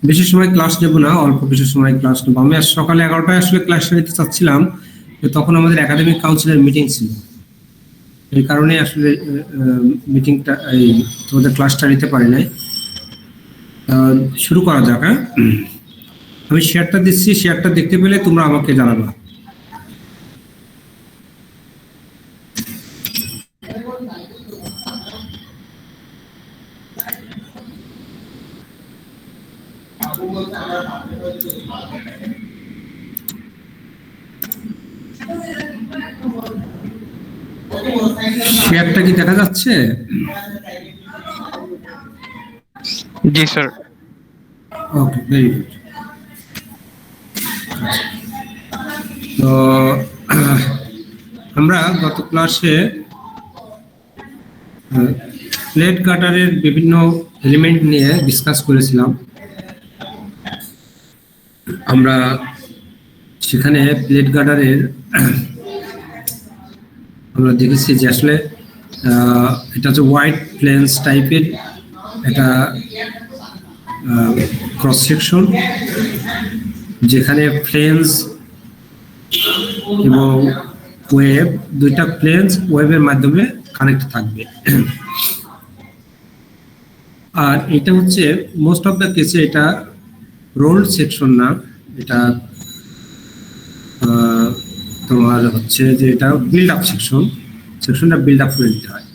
বেশি সময় ক্লাস নেব না, অল্প কিছু সময় ক্লাস নেব। আমি আজ সকালে 11টায় আসলে ক্লাসটা নিতে চাচ্ছিলাম, তখন আমাদের একাডেমিক কাউন্সিলের মিটিং ছিল, এই কারণে আসলে মিটিংটা এই তোমাদের ক্লাসটা নিতে পারি নাই। শুরু করা যাক। হ্যাঁ, আমি শেয়ারটা দিচ্ছি, শেয়ারটা দেখতে পেলে তোমরা আমাকে জানাবা। শেয়ারটা কি দেখা যাচ্ছে? জি স্যার। ওকে, ভেরি গুড। তো আমরা গত ক্লাসে প্লেট গাটারের বিভিন্ন এলিমেন্ট নিয়ে ডিসকাস করেছিলাম। আমরা সেখানে প্লেট গাটারের আমরা দেখেছি যে আসলে এটা হচ্ছে হোয়াইট প্লেন্স টাইপের একটা ক্রস সেকশন, যেখানে প্লেন্স এবং ওয়েব, দুইটা প্লেন্স ওয়েবের মাধ্যমে কানেক্ট থাকবে। আর এটা হচ্ছে মোস্ট অফ দ্য কেসে এটা রোল্ড সেকশন না, এটা তোমার হচ্ছে যে এটা বিল্ড আপ সেকশন, সেকশনটা বিল্ড আপ করে দিতে হয়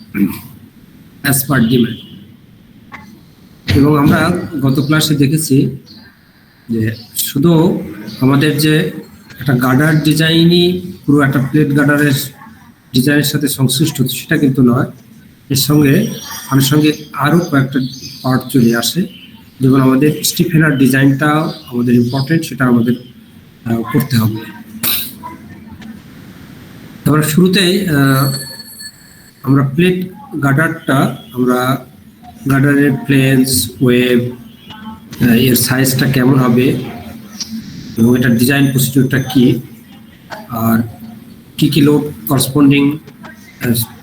অ্যাজ পার ডিমান্ড। এবং আমরা গত ক্লাসে দেখেছি যে শুধু আমাদের যে একটা গার্ডার ডিজাইনই পুরো একটা প্লেট গার্ডারের ডিজাইনের সাথে সংশ্লিষ্ট, সেটা কিন্তু নয়। এর সঙ্গে আনুষঙ্গিক আরও কয়েকটা পার্ট চলে আসে, যেমন আমাদের স্টিফেনার ডিজাইনটা আমাদের ইম্পর্টেন্ট, সেটা আমাদের করতে হবে। তারপরে শুরুতেই আমরা প্লেট গার্ডারটা, আমরা গার্ডারের প্লেন্স, ওয়েব, এর সাইজটা কেমন হবে এবং এটার ডিজাইন প্রসিডিউরটা কি, আর কি কি লোড করসপন্ডিং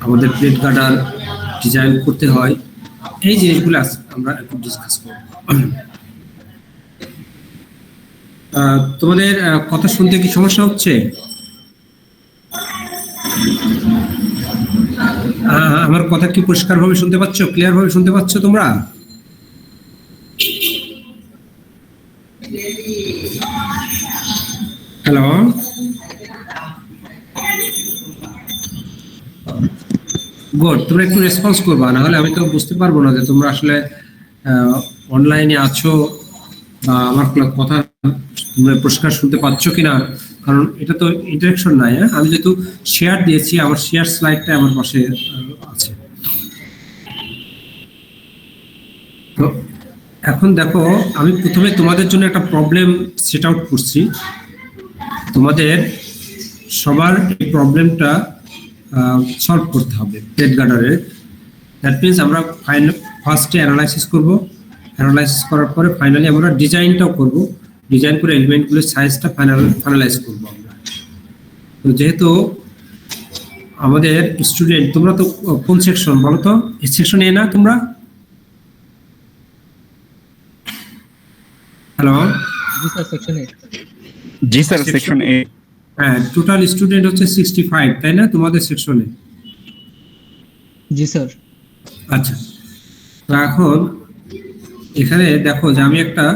আমাদের প্লেট গার্ডার ডিজাইন করতে হয়, এই জিনিসগুলো আমরা একটু ডিসকাস করব। তোমাদের কথা শুনতে কি সমস্যা হচ্ছে? আমার কথা কি পরিষ্কারভাবে শুনতে পাচ্ছ, ক্লিয়ার ভাবে শুনতে পাচ্ছ তোমরা? Hello, good. তোমরা একটু রেসপন্স করবা, না হলে আমি তো বুঝতে পারবো না যে তোমরা আসলে অনলাইনে আছো বা আমার কথা তোমরা পরিষ্কার শুনতে পাচ্ছ কিনা, কারণ এটা তো ইন্টারেকশন নাই। হ্যাঁ, আমি যেহেতু শেয়ার দিয়েছি, আমার শেয়ার স্লাইডটা আমার পাশে আছে। তো এখন দেখো, আমি প্রথমে তোমাদের জন্য একটা প্রবলেম সেট আউট করছি। তোমাদের সবার এই প্রবলেমটা সলভ করতে হবে প্লেট গার্ডারের। দ্যাট মিনস আমরা ফার্স্টে অ্যানালাইসিস করব, অ্যানালাইসিস করার পরে ফাইনালি আমরা ডিজাইনটাও করব, ডিজাইন করে এলিমেন্টগুলোর সাইজটা ফাইনালাইজ করবো আমরা। তো যেহেতু আমাদের স্টুডেন্ট, তোমরা তো কোন সেকশন বলো তো? এই সেকশন এ না তোমরা? হ্যালো, জি স্যার, সেকশন এ। জি স্যার, সেকশন এ। হ্যাঁ, টোটাল স্টুডেন্ট হচ্ছে 65, তাই না তোমাদের সেকশনে? জি স্যার। আচ্ছা, তো এখন এখানে দেখো যে আমি একটা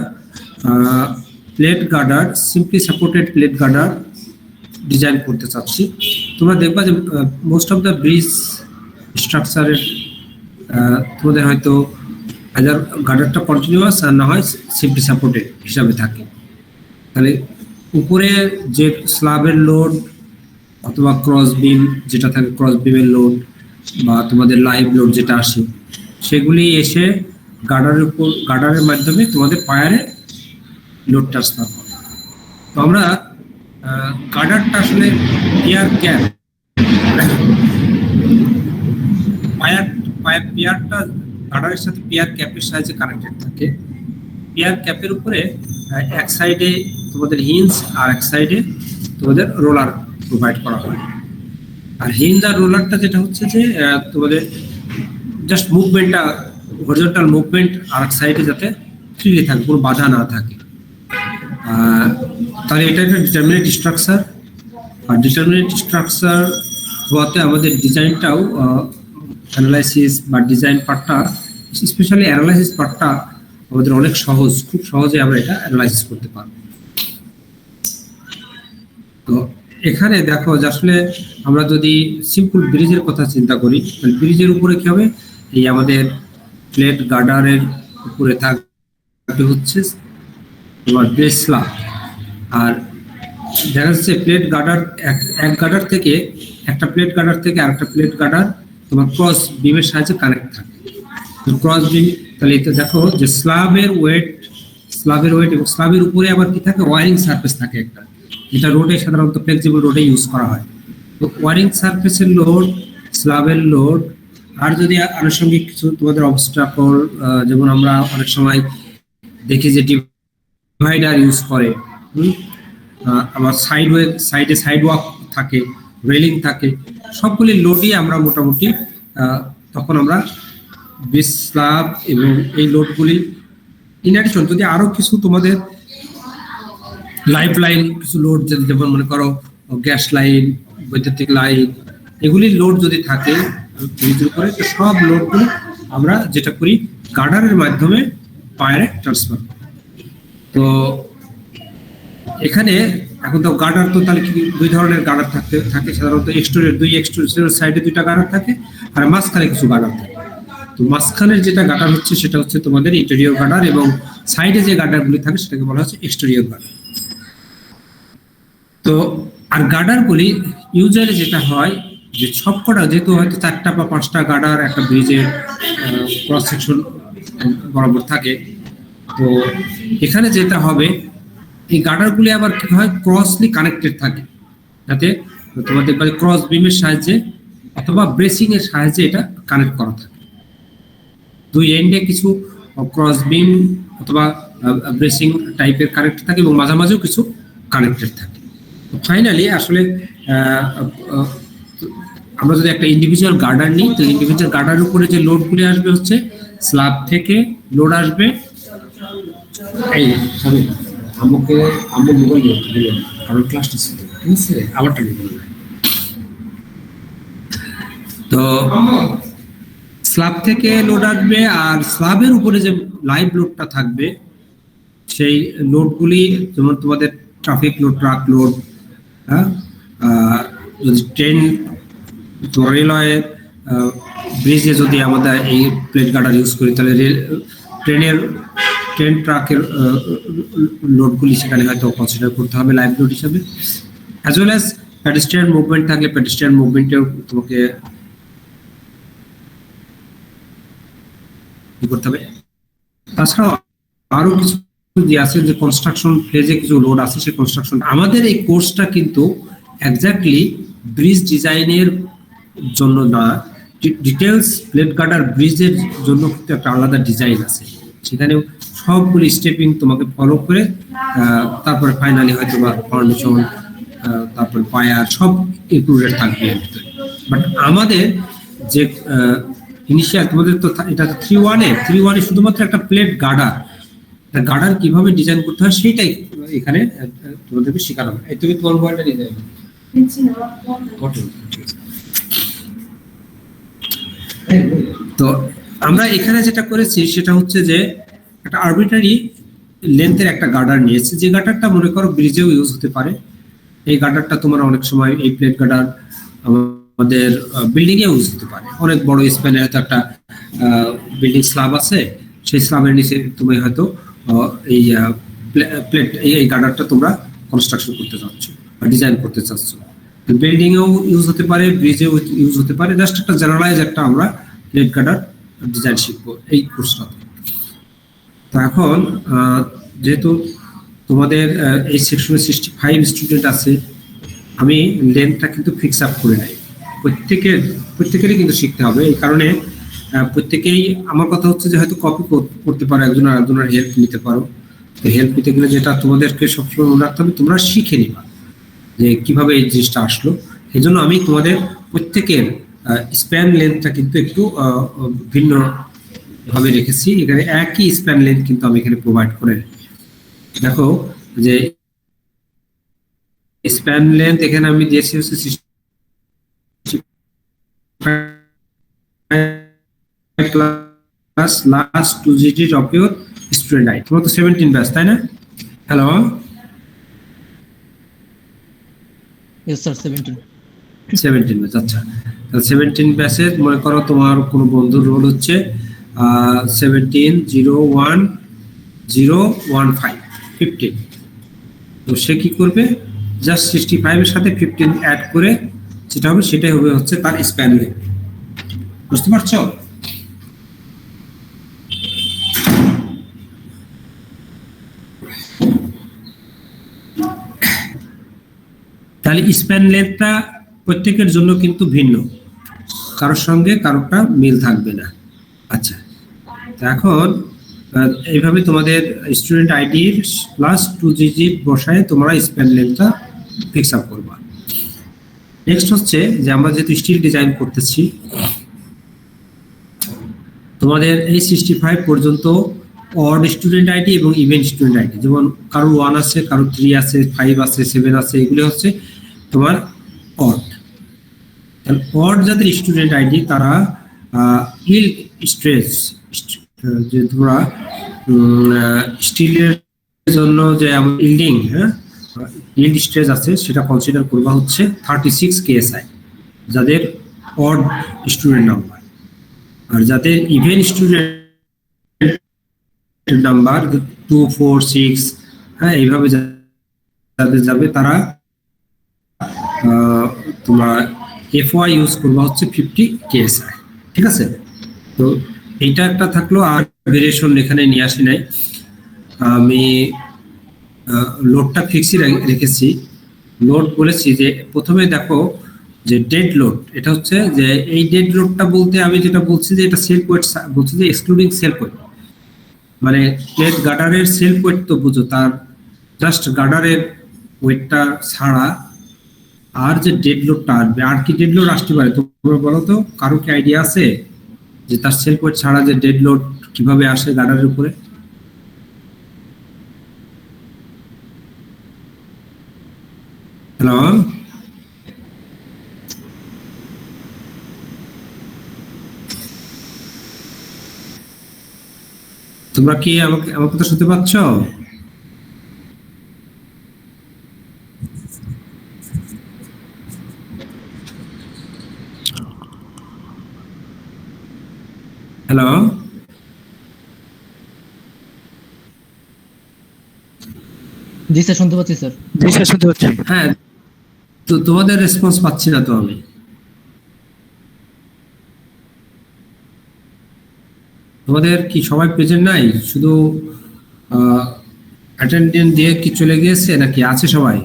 প্লেট গার্ডার, সিম্পলি সাপোর্টেড প্লেট গার্ডার ডিজাইন করতে চাচ্ছি। তোমরা দেখবা যে মোস্ট অফ দ্য ব্রিজ স্ট্রাকচারের তোমাদের হয়তো আইদার গার্ডারটা কন্টিনিউয়াস আর না হয় সিম্পলি সাপোর্টেড হিসাবে থাকে। তাহলে উপরে যে স্ল্যাবের লোড অথবা ক্রস বিম যেটা থাকে, ক্রস বিমের লোড বা তোমাদের লাইভ লোড যেটা আসে, সেগুলি এসে গার্ডারের উপর, গার্ডারের মাধ্যমে তোমাদের পায়ারে লোড ট্রান্সফার করে। তো আমরা গার্ডারটা আসলে পিয়ার ক্যাপ, পিয়ারটা গার্ডারের সাথে পিয়ার ক্যাপের সাহায্যে কানেক্টেড থাকে। পিয়ার ক্যাপের উপরে এক সাইডে তোমাদের হিঞ্জ আর এক সাইডে তোমাদের রোলার প্রোভাইড করা হয়। আর হিঞ্জ আর রোলারটা যেটা হচ্ছে যে তোমাদের জাস্ট মুভমেন্টটা, হরিজন্টাল মুভমেন্ট আর এক সাইডে যাতে ফ্রিলি থাকে, কোনো বাধা না থাকে। তাহলে এটা একটা ডিটারমিনেট স্ট্রাকচার। আর ডিটারমিনেট স্ট্রাকচার হওয়াতে আমাদের ডিজাইনটাও অ্যানালাইসিস বা ডিজাইন পার্টটা, স্পেশালি অ্যানালাইসিস পার্টটা আমাদের অনেক সহজ, খুব সহজে আমরা এটা অ্যানালাইসিস করতে পারবো। তো এখানে দেখো যে আসলে আমরা যদি সিম্পল ব্রিজের কথা চিন্তা করি, তাহলে ব্রিজের উপরে কি হবে, এই আমাদের প্লেট গার্ডারের উপরে থাকবে হচ্ছে তোমার বেস স্ল্যাব। আর দেখা যাচ্ছে প্লেট গার্ডার এক গার্ডার থেকে, একটা প্লেট গার্ডার থেকে আরেকটা প্লেট গার্ডার তোমার ক্রস বিমের সাহায্যে কানেক্ট থাকে। ক্রস বিম, তাহলে এটা দেখো যে স্ল্যাবের ওয়েট এবং স্ল্যাবের উপরে আবার কি থাকে, ওয়ারিং সারফেস থাকে একটা, যেটা রোডে সাধারণত ফ্লেক্সিবল রোডে ইউজ করা হয়। তো ওয়ারিং সারফেসের লোড, স্ল্যাবের লোড, আর যদি আনুষঙ্গিক কিছু তোমাদের অবস্ট্রাকল, যেমন আমরা অনেক সময় দেখি যে ডিভাইডার ইউজ করে, আবার সাইডে সাইড ওয়াক থাকে, রেলিং থাকে, সবগুলি লোডই আমরা মোটামুটি তখন আমরা বেস স্ল্যাব এবং এই লোডগুলি ইন অ্যাডিশন যদি আরো কিছু তোমাদের লাইফ লাইন কিছু লোড, যেমন মনে করো গ্যাস লাইন, বৈদ্যুতিক লাইন, এগুলির লোড যদি থাকে ব্রিজের উপরে, তো সব লোডগুলো আমরা যেটা করি গার্ডারের মাধ্যমে পায়ারে ট্রান্সফার। তো এখানে এখন তো গার্ডার, তো তাহলে কি দুই ধরনের গার্ডার থাকে সাধারণত, এক্সটেরিয়র সাইডে দুইটা গার্ডার থাকে আর মাঝখানে কিছু গার্ডার থাকে। তো মাঝখানের যেটা গার্ডার হচ্ছে সেটা হচ্ছে তোমাদের ইন্টেরিয়র গার্ডার, এবং সাইডে যে গার্ডারগুলি থাকে সেটাকে বলা হচ্ছে এক্সটেরিয়র গার্ডার। তো আর গার্ডারগুলি ইউজুয়ালি যেটা হয় যে সবকটা, যেহেতু হয়তো 4টা বা 5টা গার্ডার একটা ব্রিজের ক্রস সেকশন বরাবর থাকে, তো এখানে যেটা হবে এই গার্ডারগুলি আবার কি হয়, ক্রসলি কানেক্টেড থাকে, যাতে তোমাদের ক্রস বিমের সাহায্যে অথবা ব্রেসিং এর সাহায্যে এটা কানেক্ট করা থাকে। দুই এন্ডে কিছু ক্রস বিম অথবা ব্রেসিং টাইপের কানেক্ট থাকে এবং মাঝামাঝিও কিছু কানেক্টেড থাকে। ফাইনালি আসলে আমরা যদি একটা ইন্ডিভিজুয়াল গার্ডার নিই, তো ইন্ডিভিজুয়াল গার্ডারের উপরে যে লোডগুলি আসবে হচ্ছে স্ল্যাব থেকে লোড আসবে, এই আম্মু মোবাইল কারণ ক্লাসটা ছিল, ঠিক আছে, আবারটা নিয়ে। তো স্ল্যাব থেকে লোড আসবে, আর স্ল্যাবের উপরে যে লাইভ লোডটা থাকবে সেই লোডগুলি, যেমন তোমাদের ট্রাফিক লোড, ট্রাক লোড, যদি ট্রেন, রেলওয়ে ব্রিজে যদি আমাদের এই প্লেট গার্ডার ইউজ করি, তাহলে ট্রেন ট্রাকের লোডগুলি সেখানে হয়তো কনসিডার করতে হবে লাইভ লোড হিসাবে। As well as pedestrian movement থাকলে পেডেস্ট্রিয়ান মুভমেন্টেও তোমাকে করতে হবে। তাছাড়াও আরো কিছু যে আছে, যে কনস্ট্রাকশন ফেজে কিছু লোড আছে, সেই কনস্ট্রাকশন, আমাদের এই কোর্সটা কিন্তু এক্স্যাক্টলি ব্রিজ ডিজাইনের জন্য না, ডিটেলস প্লেট গার্ডার ব্রিজের জন্য কিন্তু একটা আলাদা ডিজাইন আছে, সেখানে সবগুলি স্টেপিং তোমাকে ফলো করে তারপরে ফাইনালি হয়তো বা ফাউন্ডেশন, তারপরে পায়ার সব ইনক্লুডেড থাকবে। বাট আমাদের যে ইনিশিয়াল তোমাদের তো এটা 3-1 এ শুধুমাত্র একটা প্লেট গার্ডার কিভাবে ডিজাইন করতে হয় সেটাই এখানে তোমাদেরকে শেখানো হবে। এই তুমি তোমার মোবাইলটা নিয়ে যাবে। তো আমরা এখানে যেটা করেছি সেটা হচ্ছে যে একটা আরবিট্রারি লেন্থের একটা গার্ডার নিয়েছি, যে গার্ডারটা মনে করো ব্রিজেও ইউজ হতে পারে। এই গার্ডারটা তোমার অনেক সময় এই প্লেট গার্ডার আমাদের বিল্ডিং এ ইউজ হতে পারে। অনেক বড় স্প্যানে হয়তো একটা বিল্ডিং স্ল্যাব আছে, সেই স্ল্যাবের নিচে তুমি হয়তো এই প্লেট এই গার্ডারটা তোমরা কনস্ট্রাকশন করতে চাচ্ছ বা ডিজাইন করতে চাচ্ছ। বিল্ডিং এও ইউজ হতে পারে, ব্রিজেও ইউজ হতে পারে। জাস্ট একটা জেনারেলাইজ একটা আমরা প্লেট গার্ডার ডিজাইন শিখবো এই কোর্সটাতে। তো এখন যেহেতু তোমাদের এই সেকশনে 65 স্টুডেন্ট আছে, আমি লেন্থটা কিন্তু ফিক্স আপ করে নাই। প্রত্যেকেরই কিন্তু শিখতে হবে। এই কারণে প্রত্যেকেই, আমার কথা হচ্ছে যে হয়তো কপি করতে পারো, একজনের হেল্প নিতে পারো। তো হেল্প নিতে গেলে যেটা তোমাদেরকে সবসময় মনে রাখতে হবে, তোমরা শিখে নিবা যে কিভাবে এই জিনিসটা আসলো। এই জন্য আমি তোমাদের প্রত্যেকের স্প্যান লেন্থটা কিন্তু একটু ভিন্ন এভাবে রেখেছি। এখানে একই স্প্যান লেন্থ কিন্তু আমি এখানে প্রোভাইড করে দেখো যে স্প্যান লেন্থ এখানে আমি দিয়েছি হচ্ছে 65 plus last 2 digit of your student ID. তোমার তো 17 ব্যাচ, তাই না? Hello, Yes, sir. 17. 17 ব্যাচ। আচ্ছা, 17 ব্যাচে মনে করো তোমার কোনো বন্ধুর রোল হচ্ছে 17010015 তো সে কি করবে, জাস্ট 65 এর সাথে 15 অ্যাড করে যেটা হবে সেটাই হবে হচ্ছে তার স্প্যান লেন্থ। বুঝতে পারছো? তাহলে স্প্যান লেন্থটা প্রত্যেকের জন্য কিন্তু ভিন্ন, কারোর সঙ্গে কারোরটা মিল থাকবে না। আচ্ছা, তো এখন এইভাবে তোমাদের স্টুডেন্ট আইডির প্লাস 2 ডিজিট বসায় তোমরা স্প্যান লেন্থটা ফিক্স আপ করবা। নেক্সট হচ্ছে যে আমরা যেহেতু স্টিল ডিজাইন করতেছি, তোমাদের এই 65 পর্যন্ত অড স্টুডেন্ট আইডি এবং ইভেন্ট স্টুডেন্ট আইডি, যেমন কারো 1 আছে, কারো 3 আছে, 5 আছে, 7 আছে, এগুলো হচ্ছে তোমার অড। তাহলে অড যাদের স্টুডেন্ট আইডি তারা ইল্ড স্ট্রেস, যে তোমরা স্টিলের জন্য যে ইল্ডিং, ইল্ড স্ট্রেস আছে সেটা কনসিডার করবা হচ্ছে 36 কেএসআই যাদের অড স্টুডেন্ট নাম্বার। আর যাদের ইভেন্ট স্টুডেন্ট নাম্বার 2, 4, 6 এইভাবে যাদের যাবে তারা তোমার এফওয়াই ইউজ করবা হচ্ছে 50 কেএসআই। ঠিক আছে? তো এইটা একটা থাকলো। আর ভেরিয়েশন এখানে নিয়ে আসি নাই, আমি লোডটা ফিক্সই রেখেছি। লোড বলেছি যে প্রথমে দেখো যে ডেড লোড, এটা হচ্ছে যে এই ডেড লোডটা বলতে আমি যেটা বলছি যে এটা সেলফ ওয়েট বলছি, যে এক্সক্লুডিং সেলফ ওয়েট, মানে প্লেট গার্ডারের সেলফ ওয়েট তো বুঝো, তার জাস্ট গার্ডারের ওয়েটটা ছাড়া আর যে ডেড লোডটা আসবে, আর কি ডেড লোড আসতে পারে তোমরা বলো তো? কারো কি আইডিয়া আছে যে তার সেলফ ওয়েট ছাড়া যে ডেড লোড কিভাবে আসে গার্ডারের উপরে? হ্যালো, তোমরা কি আমাকে আমার কথা শুনতে পাচ্ছ? হ্যালো, জি স্যার, শুনতে পাচ্ছি স্যার। জি স্যার, শুনতে পাচ্ছি। হ্যাঁ, তো তোমাদের রেসপন্স পাচ্ছি না তো আমি। তোমাদের কি সবাই প্রেজেন্ট নাই, শুধু অ্যাটেন্ডেন্স দিয়ে কি চলে গিয়েছে নাকি আছে সবাই?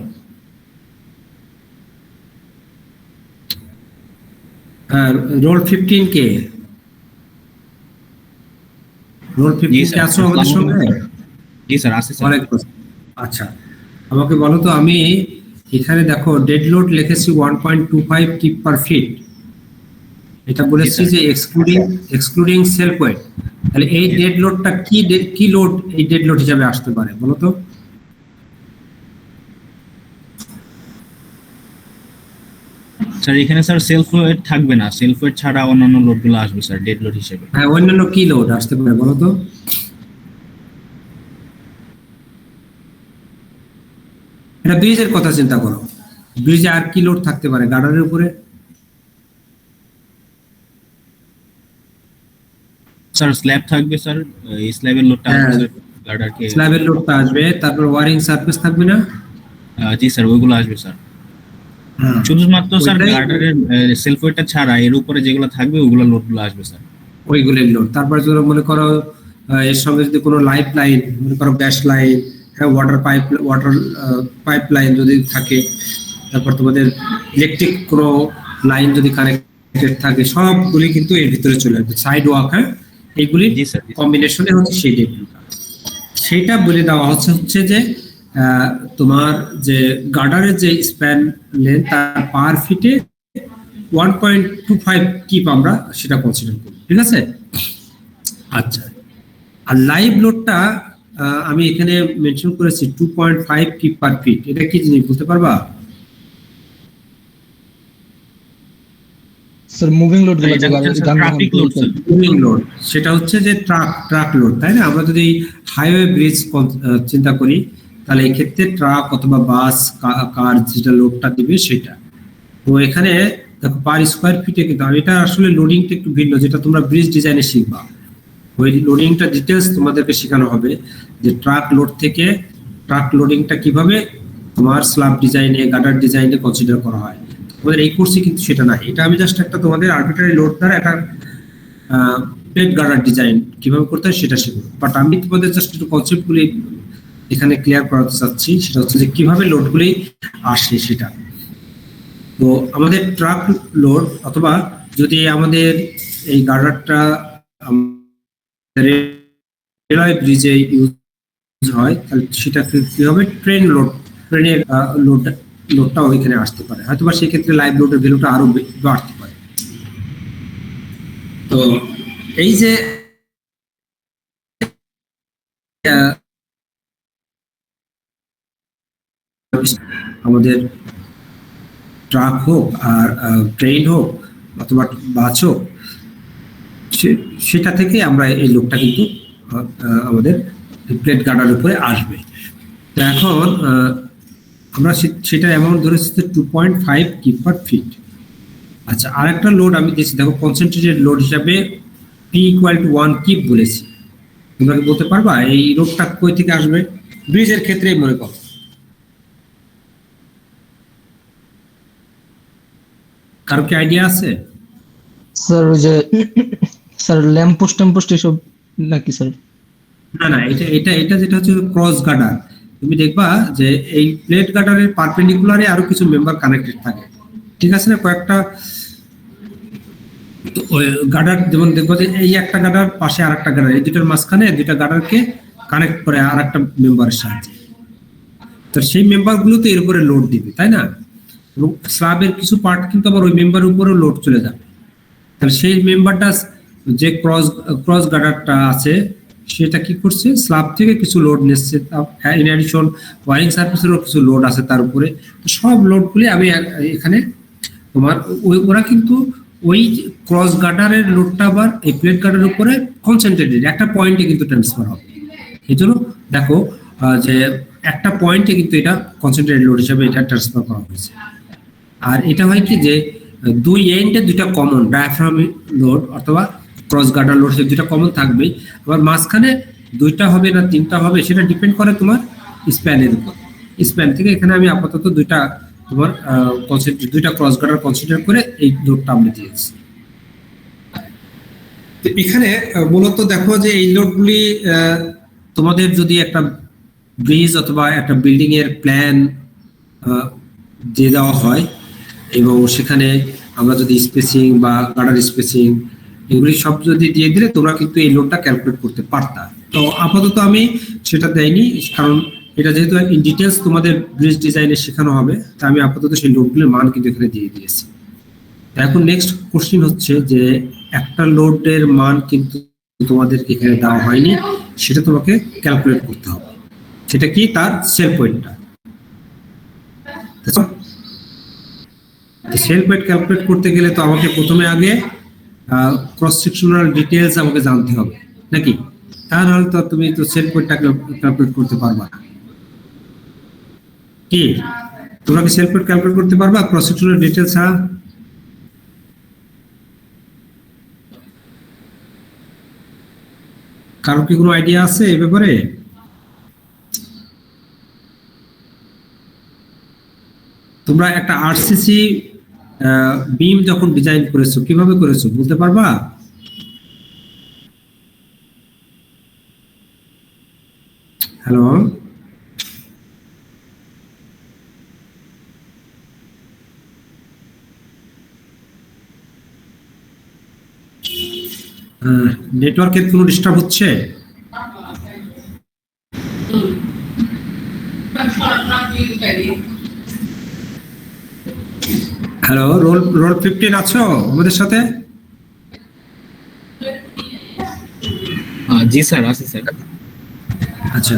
হ্যাঁ, রোল 15 কে, রোল 15 কে আছো আমাদের সঙ্গে? জি স্যার, আছে স্যার। ওয়ালাইকুম আসসালাম। আচ্ছা, আমাকে বলো তো, আমি এখানে দেখো ডেড লোড লিখেছি 1.25 কিপ পার ফিট, এটা বলেছি যে এক্সক্লুডিং সেলফ ওয়েট। তাহলে এই ডেড লোডটা কি লোড এই ডেড লোড হিসাবে আসতে পারে বলো তো? স্যার এখানে স্যার সেলফ ওয়েট থাকবে না, সেলফ ওয়েট ছাড়া অন্যান্য লোডগুলো আসবে স্যার ডেড লোড হিসেবে। হ্যাঁ, অন্যান্য কি লোড আসতে পারে বলো তো? এটা ব্রিজের কথা চিন্তা করো, ব্রিজে আর কি লোড থাকতে পারে গার্ডারের উপরে? স্যার স্ল্যাব থাকবে স্যার, এই স্ল্যাবের লোডটা আসবে স্যার গার্ডারকে। স্ল্যাবের লোডটা আসবে, তারপর ওয়ারিং সারফেস থাকবে না? জি স্যার, ওইগুলো আসবে স্যার। শুধুমাত্র স্যার গার্ডারের সেলফ ওয়েটটা ছাড়া এর উপরে যেগুলো থাকবে ওগুলো লোডগুলো আসবে স্যার। ওইগুলোর লোড। তারপর যদি মনে করো এর সঙ্গে যদি কোনো লাইফ লাইন, মনে করো গ্যাস লাইন, হ্যাঁ, ওয়াটার পাইপ লাইন যদি থাকে, তারপর তোমাদের ইলেকট্রিক কোনো লাইন যদি কানেক্টেড থাকে, সবগুলি কিন্তু এর ভিতরে চলে আসবে। সাইড ওয়াক, হ্যাঁ, এইগুলি জি স্যার। কম্বিনেশনে হচ্ছে সেই ডেটগুলো। সেইটা বলে দেওয়া হচ্ছে যে তোমার যে গার্ডারের যে স্প্যান লেন্থ তার পার ফিটে 1.25 কিপ আমরা সেটা কনসিডার করি। ঠিক আছে? আচ্ছা, আর লাইভ লোডটা আমি এখানে মেনশন করেছি 2.5 কিপ পার ফিট। এটা কি জিনিস বলতে পারবা? স্যার মুভিং লোড গুলো এটা হচ্ছে traffic load sir. Moving load সেটা হচ্ছে যে ট্রাক লোড, তাই না? আমরা যদি হাইওয়ে ব্রিজ চিন্তা করি তাহলে এই ক্ষেত্রে ট্রাক অথবা বাস কার যেটা লোডটা দিবে সেটা। তো এখানে দেখো পার স্কোয়ার ফিটে কিন্তু এটা আসলে লোডিংটা একটু ভিন্ন, যেটা তোমরা ব্রিজ ডিজাইনে শিখবা। ওই লোডিংটা ডিটেলস তোমাদেরকে শেখানো হবে যে ট্রাক লোড থেকে ট্রাক লোডিংটা কিভাবে তোমার স্ল্যাব ডিজাইনে গার্ডার ডিজাইনে কনসিডার করা হয়। তোমাদের এই কোর্সে কিন্তু সেটা নাই। এটা আমি জাস্ট একটা তোমাদের আর্বিট্রারি লোড দ্বারা একটা প্লেট গার্ডার ডিজাইন কিভাবে করতে হয় সেটা শিখবো। বাট আমি তোমাদের জাস্ট একটু কনসেপ্টগুলি এখানে ক্লিয়ার করাতে চাচ্ছি, সেটা হচ্ছে যে কিভাবে লোডগুলি আসে সেটা। তো আমাদের ট্রাক লোড অথবা যদি আমাদের এই গার্ডারটা রেলওয়ে ব্রিজে ইউজ হয় তাহলে সেটা কি হবে, ট্রেন লোড, ট্রেনের লোডটাও এখানে আসতে পারে, হয়তো বা সেই ক্ষেত্রে লাইভ লোডের ভ্যালুটা আরো বাড়তে পারে। তো এই যে আমাদের ট্রাক হোক আর ট্রেন হোক অথবা বাস হোক, সেটা থেকে আমরা এই লোডটা কিন্তু আমাদের প্লেট গার্ডার উপরে আসবে। তো এখন আমরা সেটা অ্যামাউন্ট ধরেছি 2.5 কিপ পার ফিট। আচ্ছা, আর একটা লোড আমি দিয়েছি, দেখো কনসেন্ট্রেটেড লোড হিসাবে P = 1 কিপ বলেছি। তোমরা কি বলতে পারবা এই লোডটা কই থেকে আসবে? ব্রিজের ক্ষেত্রে মনে করো, কারো কি আইডিয়া আছে? স্যার ওই যে স্যার ল্যাম্পপোস্ট এসব নাকি স্যার? না, এটা যেটা হচ্ছে ক্রস গার্ডার। তুমি দেখবা যে এই প্লেট গার্ডারের পারপেন্ডিকুলারে আরো কিছু মেম্বার কানেক্টেড থাকে, ঠিক আছে না? কয়েকটা গার্ডার, যেমন দেখবো যে এই একটা গার্ডার পাশে আর একটা গার্ডার, এই দুটার মাঝখানে দুইটা গার্ডারকে কানেক্ট করে আর একটা মেম্বারের সাহায্যে। তো সেই মেম্বারগুলোতে এর উপরে লোড দিবে, তাই না? এবং স্ল্যাবের কিছু পার্ট কিন্তু আবার ওই মেম্বারের উপরেও লোড চলে যাবে। তাহলে সেই মেম্বারটা যে ক্রস গার্ডারটা আছে সেটা কি করছে, স্ল্যাব থেকে কিছু লোড নিচ্ছে, ইন অ্যাডিশন ওয়ারিং সার্ভিসেরও কিছু লোড আছে তার উপরে। তো সব লোডগুলি আমি এখানে তোমার ওরা কিন্তু ওই ক্রস গার্ডারের লোডটা আবার এই প্লেট গার্ডারের উপরে কনসেন্ট্রেটেড একটা পয়েন্টে কিন্তু ট্রান্সফার হবে। এই জন্য দেখো যে একটা পয়েন্টে কিন্তু এটা কনসেন্ট্রেটেড লোড হিসেবে এটা ট্রান্সফার করা হয়েছে। আর এটা হয় কি যে দুই এন্ডে দুইটা কমন ডায়াফ্রাম লোড অথবা ক্রস গার্ডার লোড, দুইটা কমন থাকবে। আবার মাঝখানে দুইটা হবে না তিনটা হবে সেটা ডিপেন্ড করে তোমার স্প্যানের উপর। স্প্যান থেকে এখানে আমি আপাতত দুইটা তোমার দুইটা ক্রস গার্ডার কনসিডার করে এই লোডটা আমরা দিয়েছি। তো এখানে মূলত দেখো যে এই লোডগুলি তোমাদের যদি একটা ব্রিজ অথবা একটা বিল্ডিং এর প্ল্যান দিয়ে দেওয়া হয় এবং সেখানে আমরা যদি স্পেসিং বা গার্ডার স্পেসিং এগুলি সব যদি দিয়ে দিলে তোমরা কিন্তু এই লোডটা ক্যালকুলেট করতে পারতা। তো আপাতত আমি সেটা দেইনি, কারণ এটা যেহেতু ইন ডিটেলস তোমাদের ব্রিজ ডিজাইনে শেখানো হবে, তা আমি আপাতত সেই লোডগুলির মান কিন্তু এখানে দিয়ে দিয়েছি। এখন নেক্সট কোশ্চিন হচ্ছে যে একটা লোডের মান কিন্তু তোমাদের এখানে দেওয়া হয়নি, সেটা তোমাকে ক্যালকুলেট করতে হবে। সেটা কি, তার সেল পয়েন্টটা। সেল পয়েন্ট ক্যালকুলেট করতে গেলে তো আমাকে প্রথমে আগে ক্রস সেকশনাল ডিটেলস আমাকে জানতে হবে নাকি? তা নাহলে তো তুমি তো সেল পয়েন্টটা ক্যালকুলেট করতে পারবা না। কি তোমরা কি সেল পয়েন্ট ক্যালকুলেট করতে পারবা ক্রস সেকশনাল ডিটেলস? হ্যাঁ, কারো কি কোনো আইডিয়া আছে এই ব্যাপারে? তোমরা একটা আরসিসি বিম যখন ডিজাইন করেছো কিভাবে করেছো বলতে পারবা? হ্যালো, নেটওয়ার্কের কোনো ডিস্টার্ব হচ্ছে? হ্যালো, রোল 15 আছো আমাদের সাথে? জি স্যার আছে স্যার। আচ্ছা,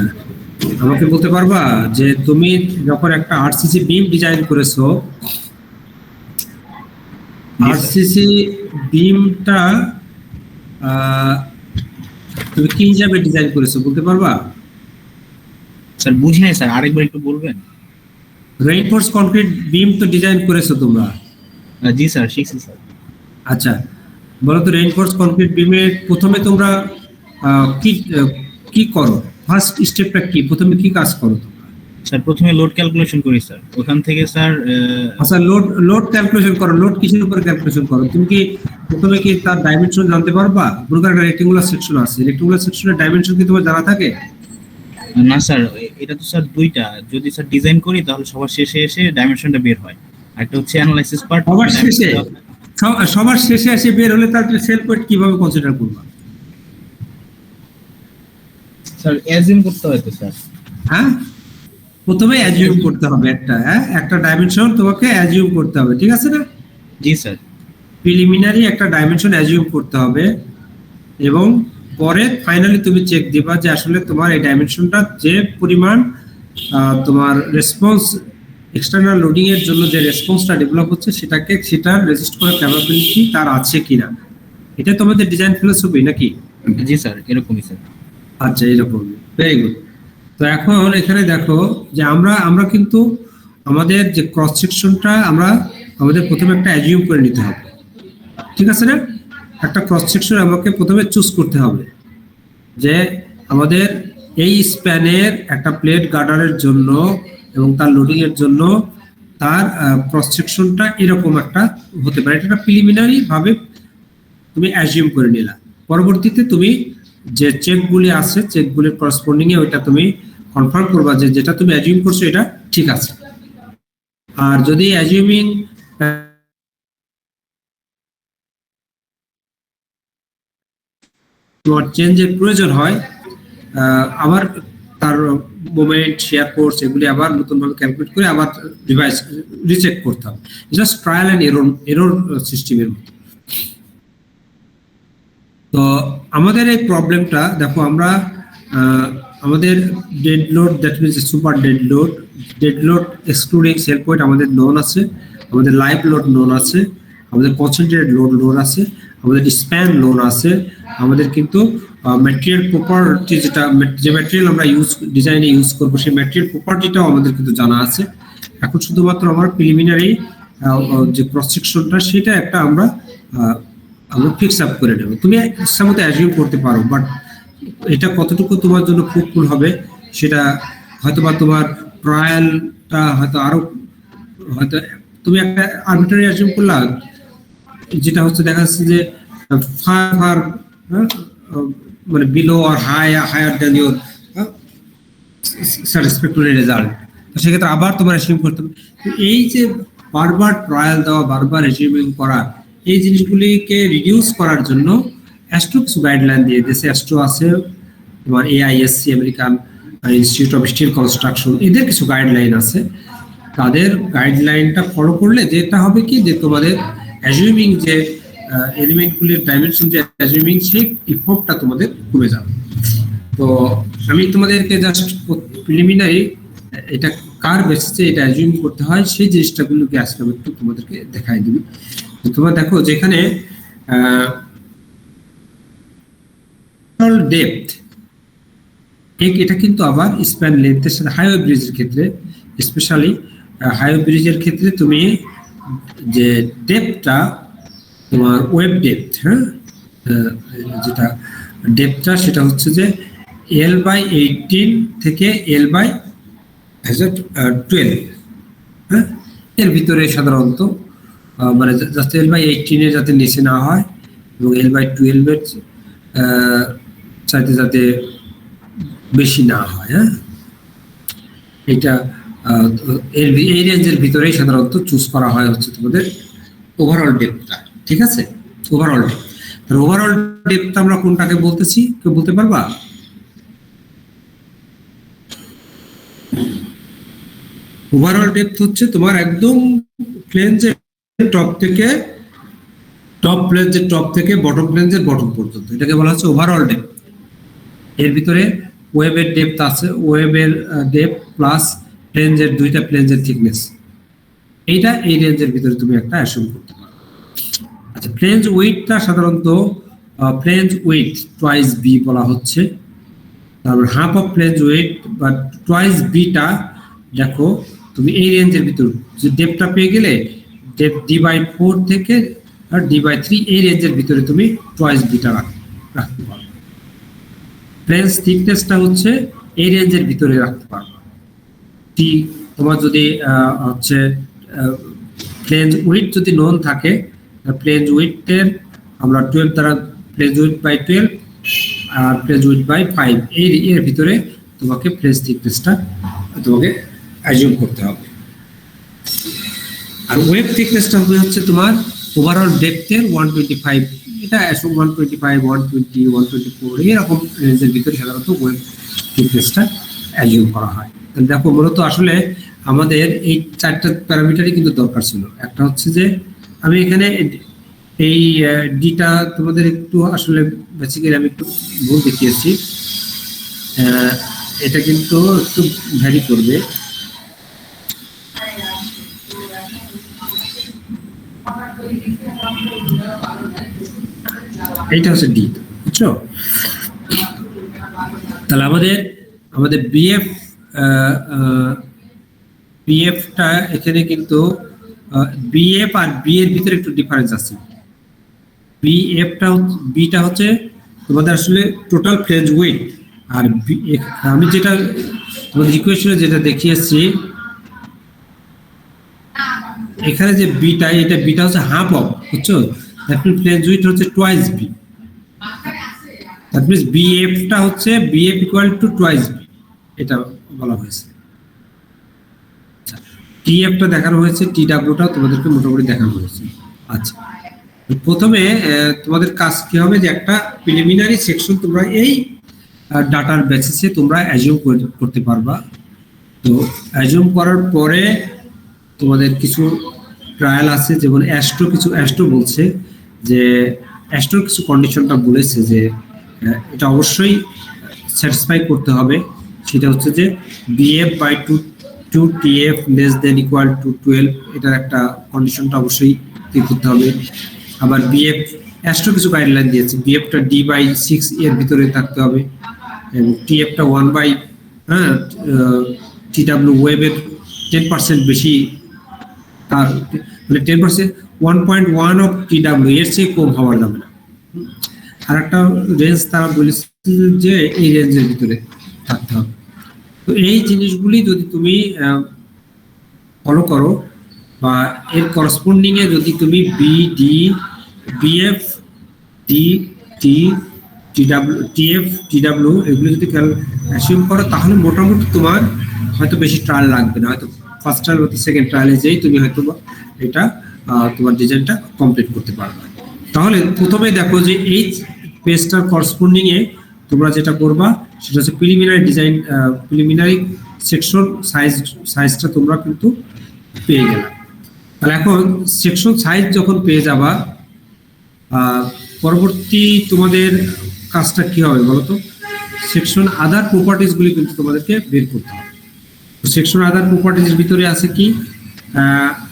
আমাকে বলতে পারবা যে তুমি যখন একটা আরসিসি বিম ডিজাইন করেছো, স্যার। আরসিসি বিমটা তুমি কি হিসাবে ডিজাইন করেছো বলতে পারবা? স্যার বুঝি নাই স্যার, আরেকবার একটু বলবেন? রেইনফোর্স কংক্রিট বিম তো ডিজাইন করেছো তোমরা। জি স্যার শিখছি স্যার। আচ্ছা, বলো তো রেইনফোর্স কংক্রিট বিমে প্রথমে তোমরা কি কি করো? ফার্স্ট স্টেপটা কি? প্রথমে কি কাজ করো তোমরা? স্যার প্রথমে লোড ক্যালকুলেশন করি স্যার, ওখান থেকে স্যার আচ্ছা, লোড ক্যালকুলেশন করো। লোড কিসের উপর ক্যালকুলেশন করো? তুমি কি প্রথমে কি তার ডাইমেনশন জানতে পারবা? মনে করো একটা রেক্টেঙ্গুলার সেকশন আছে, রেক্টেঙ্গুলার সেকশনের ডাইমেনশন কি তোমার জানা থাকে? না স্যার, এটা তো স্যার দুইটা, যদি স্যার ডিজাইন করি তাহলে সবার শেষে এসে ডাইমেনশনটা বের হয়, আর একটা হচ্ছে অ্যানালাইসিস পার্ট। সবার শেষে এসে বের হলে তার সেলফ ওয়েট কিভাবে কনসিডার করবা? স্যার অ্যাজিউম করতে হয় তো স্যার। হ্যাঁ, প্রথমে অ্যাজিউম করতে হবে একটা ডাইমেনশন তোমাকে অ্যাজিউম করতে হবে, ঠিক আছে না? জি স্যার। প্রিলিমিনারি একটা ডাইমেনশন অ্যাজিউম করতে হবে, এবং পরে ফাইনালি তুমি চেক দিবা যে আসলে তোমার এই ডাইমেনশনটা যে পরিমাণ তোমার রেসপন্স, এক্সটার্নাল লোডিং এর জন্য যে রেসপন্সটা ডেভেলপ হচ্ছে সেটা রেজিস্ট করার ক্যাপাবিলিটি তার আছে কিনা। এটা তোমাদের ডিজাইন ফিলোসফি নাকি? জি স্যার এরকমই স্যার। আচ্ছা, এরকম, ভেরি গুড। তো এখন এখানে দেখো যে আমরা কিন্তু আমাদের যে ক্রস সেকশনটা আমাদের প্রথমে একটা অ্যাজিউম করে নিতে হবে, ঠিক আছে না? একটা ক্রস সেকশন আমাকে প্রথমে চুজ করতে হবে যে আমাদের এই স্প্যানের একটা প্লেট গার্ডারের জন্য এবং তার লোডিং এর জন্য তার ক্রস সেকশনটা এরকম একটা হতে পারে। এটা প্রিলিমিনারি ভাবে তুমি অ্যাজিউম করে নিলা। পরবর্তীতে তুমি যে চেকগুলি আছে, চেকগুলির করসপন্ডিং এ ওইটা তুমি কনফার্ম করবা যে যেটা তুমি অ্যাজিউম করছো এটা ঠিক আছে। আর যদি অ্যাজিউমিং তোমার চেঞ্জের প্রয়োজন হয়, আবার তার মোমেন্ট, শেয়ার ফোর্স এগুলি আবার নতুনভাবে ক্যালকুলেট করে আবার রিচেক করতে হবে। জাস্ট ট্রায়াল অ্যান্ড এরর সিস্টেমের মতো। তো আমাদের এই প্রবলেমটা দেখো, আমরা আমাদের dead load, that means super dead load excluding self wait আমাদের নোন আছে, আমাদের লাইভ লোড নোন আছে, আমাদের কনসেন্ট্রেটেড লোড আছে, আমাদের স্প্যান লোড আছে, আমাদের কিন্তু ম্যাটেরিয়াল প্রপার্টি যে ম্যাটেরিয়াল আমরা ডিজাইনে ইউজ করবো সেই ম্যাটেরিয়াল প্রপার্টিটাও আমাদের কিন্তু জানা আছে। এখন শুধুমাত্র আমার প্রিলিমিনারি যে ক্রস সেকশনটা সেটা একটা আমরা ফিক্স আপ করে নেব। তুমি ইচ্ছা মতো অ্যাজিউম করতে পারো, বাট এটা কতটুকু তোমার জন্য ফ্রুটফুল হবে সেটা হয়তো বা তোমার ট্রায়ালটা হয়তো তুমি একটা আর্বিট্রারি অ্যাজিউম করলা, যেটা হচ্ছে দেখা যাচ্ছে যে ফার মানে বিলো আর higher than your satisfactory result, তো সেক্ষেত্রে আবার তোমার অ্যাজিউম করতে হবে। এই যে বারবার ট্রায়াল দেওয়া, বারবার অ্যাজিউমিং করা, এই জিনিসগুলিকে রিডিউস করার জন্য অ্যাস্ট্রো কিছু গাইডলাইন দিয়ে দিয়েছে। অ্যাস্ট্রো আছে, তোমার AISC American Institute of Steel Construction, এদের কিছু গাইডলাইন আছে। তাদের গাইডলাইনটা ফলো করলে যেটা হবে কি, যে তোমাদের অ্যাজিউমিং যে এলিমেন্টগুলির ডাইমেনশন যে অ্যাজিউমিং, সেই ইফোর্টটা তোমাদের কমে যাবে। তো আমি তোমাদেরকে জাস্ট প্রিলিমিনারি এটা কার বেসিসে এটা অ্যাজিউম করতে হয় সেই জিনিসটাগুলোকে আজকে আমি একটু তোমাদেরকে দেখাই দিবি। তোমরা দেখো যেখানে ডেপথ, এটা কিন্তু আবার স্প্যান লেন্থের সাথে হাইওয়ে ব্রিজের ক্ষেত্রে, স্পেশালি হাইওয়ে ব্রিজের ক্ষেত্রে তুমি যে ডেপথটা তোমার ওয়েব ডেপথ, হ্যাঁ, যেটা ডেপথটা সেটা হচ্ছে যে L/18 থেকে L/12, হ্যাঁ, এর ভিতরে সাধারণত মানে যাতে L/18 এর যাতে নিচে না হয় এবং L/12 এর চাইতে যাতে বেশি না হয়। হ্যাঁ, এটা এই রেঞ্জের ভিতরেই সাধারণত চুজ করা হয় হচ্ছে তোমাদের ওভারঅল ডেপথটা, ঠিক আছে? ওভারঅল ডেপথ আমরা কোনটাকে বলতেছি, কেউ বলতে পারবা? ওভারঅল ডেপথ হচ্ছে তোমার একদম ফ্লেঞ্জের টপ থেকে বটম ফ্লেঞ্জের বটম পর্যন্ত, এটাকে বলা হচ্ছে ওভারঅল ডেপথ। এর ভিতরে ওয়েবের ডেপথ আছে, ওয়েবের ডেপথ প্লাস প্লেনজের দুইটা প্লেনজের থিকনেস, এইটা এই রেঞ্জের ভিতরে তুমি একটা অ্যাসিউম করতে পারো। আচ্ছা, প্লেনজ উইডথটা সাধারণত প্লেনজ উইডথ টুয়াইস বি বলা হচ্ছে, তারপর হাফ অফ প্লেনজ উইডথ বা টুয়াইস বিটা দেখো তুমি এই রেঞ্জের ভিতরে যে ডেপথটা পেয়ে গেলে ডেপথ d/4 থেকে আর d/3 এই রেঞ্জের ভিতরে তুমি টুয়াইস বিটা রাখতে পারো। প্লেনজ থিকনেসটা হচ্ছে এই রেঞ্জের ভিতরে রাখতে পারো। টি তোমার যদি হচ্ছে প্লেনজ উইডথ যদি নোন থাকে, প্লেনজ উইডথের আমরা 12 দ্বারা প্লেনজ উইডথ বাই 12 আর প্লেনজ উইডথ বাই 5 এর ভিতরে তোমাকে প্লেনজ থিকনেসটা তোমাকে অ্যাজিউম করতে হবে। আর ওয়েব থিকনেসটা হচ্ছে তোমার ওভারঅল ডেপথের 125, এটা 125, 120, 124 এরকম রেঞ্জের ভিতরে সাধারণত ওয়েব থিকনেসটা অ্যাজিউম করা হয়। দেখো মূলত আসলে আমাদের এই চারটা প্যারামিটারই কিন্তু দরকার ছিল। একটা হচ্ছে যে আমি এখানে এই ডিটা তোমাদের একটু আসলে বেসিক্যালি আমি একটু ভুল দেখিয়েছি, এটা কিন্তু একটু ভ্যারি করবে। এইটা হচ্ছে ডি, বুঝছো? তাহলে আমাদের বিএফটা এখানে কিন্তু বিএফ আর বি এর ভিতরে একটু ডিফারেন্স আছে। বিটা হচ্ছে তোমাদের আসলে টোটাল প্লেনজ উইডথ, আর আমি যেটা তোমাদের ইকুয়েশনে যেটা দেখিয়েছি এখানে যে বিটা, এটা বিটা হচ্ছে হাফ অফ, বুঝছো? দ্যাট মিন্স প্লেনজ উইডথ হচ্ছে টুয়াইস বি, দ্যাট মিন্স বিএফটা হচ্ছে BF equal to twice B, এটা বলা হয়েছে। টিএফটা দেখানো হয়েছে, টিডাব্লিউটাও তোমাদেরকে মোটামুটি দেখানো হয়েছে। আচ্ছা, প্রথমে তোমাদের কাজ কি হবে যে একটা প্রিলিমিনারি সেকশন তোমরা এই ডাটার বেসিসে তোমরা অ্যাজিউম করতে পারবা। তো অ্যাজিউম করার পরে তোমাদের কিছু ট্রায়াল আছে, যেমন অ্যাস্ট্রো বলছে যে অ্যাস্ট্রোর কিছু কন্ডিশনটা বলেছে যে এটা অবশ্যই স্যাটিসফাই করতে হবে। সেটা হচ্ছে যে BF by 2 TF less than equal to 12, এটার একটা কন্ডিশনটা অবশ্যই করতে হবে। আবার বিএফ অ্যাস্ট্রো কিছু গাইডলাইন দিয়েছে, বিএফটা d/6 এর ভিতরে থাকতে হবে, এবং টিএফটা 1/, টিডাব্লিউ ওয়েবের 10% বেশি, তার মানে 10%, 1.1 অফ টিডাব্লিউ এর চেয়ে কম হওয়া যাবে না। আর একটা রেঞ্জ তারা বলেছে যে এই রেঞ্জের ভিতরে থাকতে হবে। তো এই জিনিসগুলি যদি তুমি ফলো করো বা এর করসপন্ডিং এ যদি তুমি বিএফ টিএফ টিডাব্লিউ এগুলো যদি অ্যাসিউম করো, তাহলে মোটামুটি তোমার হয়তো বেশি ট্রায়াল লাগবে না, হয়তো ফার্স্ট ট্রায়াল বা সেকেন্ড ট্রায়ালে যেই তুমি হয়তো এটা তোমার ডিজাইনটা কমপ্লিট করতে পারবে। তাহলে প্রথমে দেখো যে এই পেজটার করসপন্ডিং এ তোমরা যেটা করবা সেটা হচ্ছে প্রিলিমিনারি সেকশন সাইজটা তোমরা কিন্তু পেয়ে গেলে। তাহলে এখন সেকশন সাইজ যখন পেয়ে যাবা, পরবর্তী তোমাদের কাজটা কি হবে বলতো? সেকশন আদার প্রপার্টিজ গুলি কিন্তু তোমাদেরকে বের করতে হবে। সেকশন আদার প্রপার্টিজের ভিতরে আছে কি,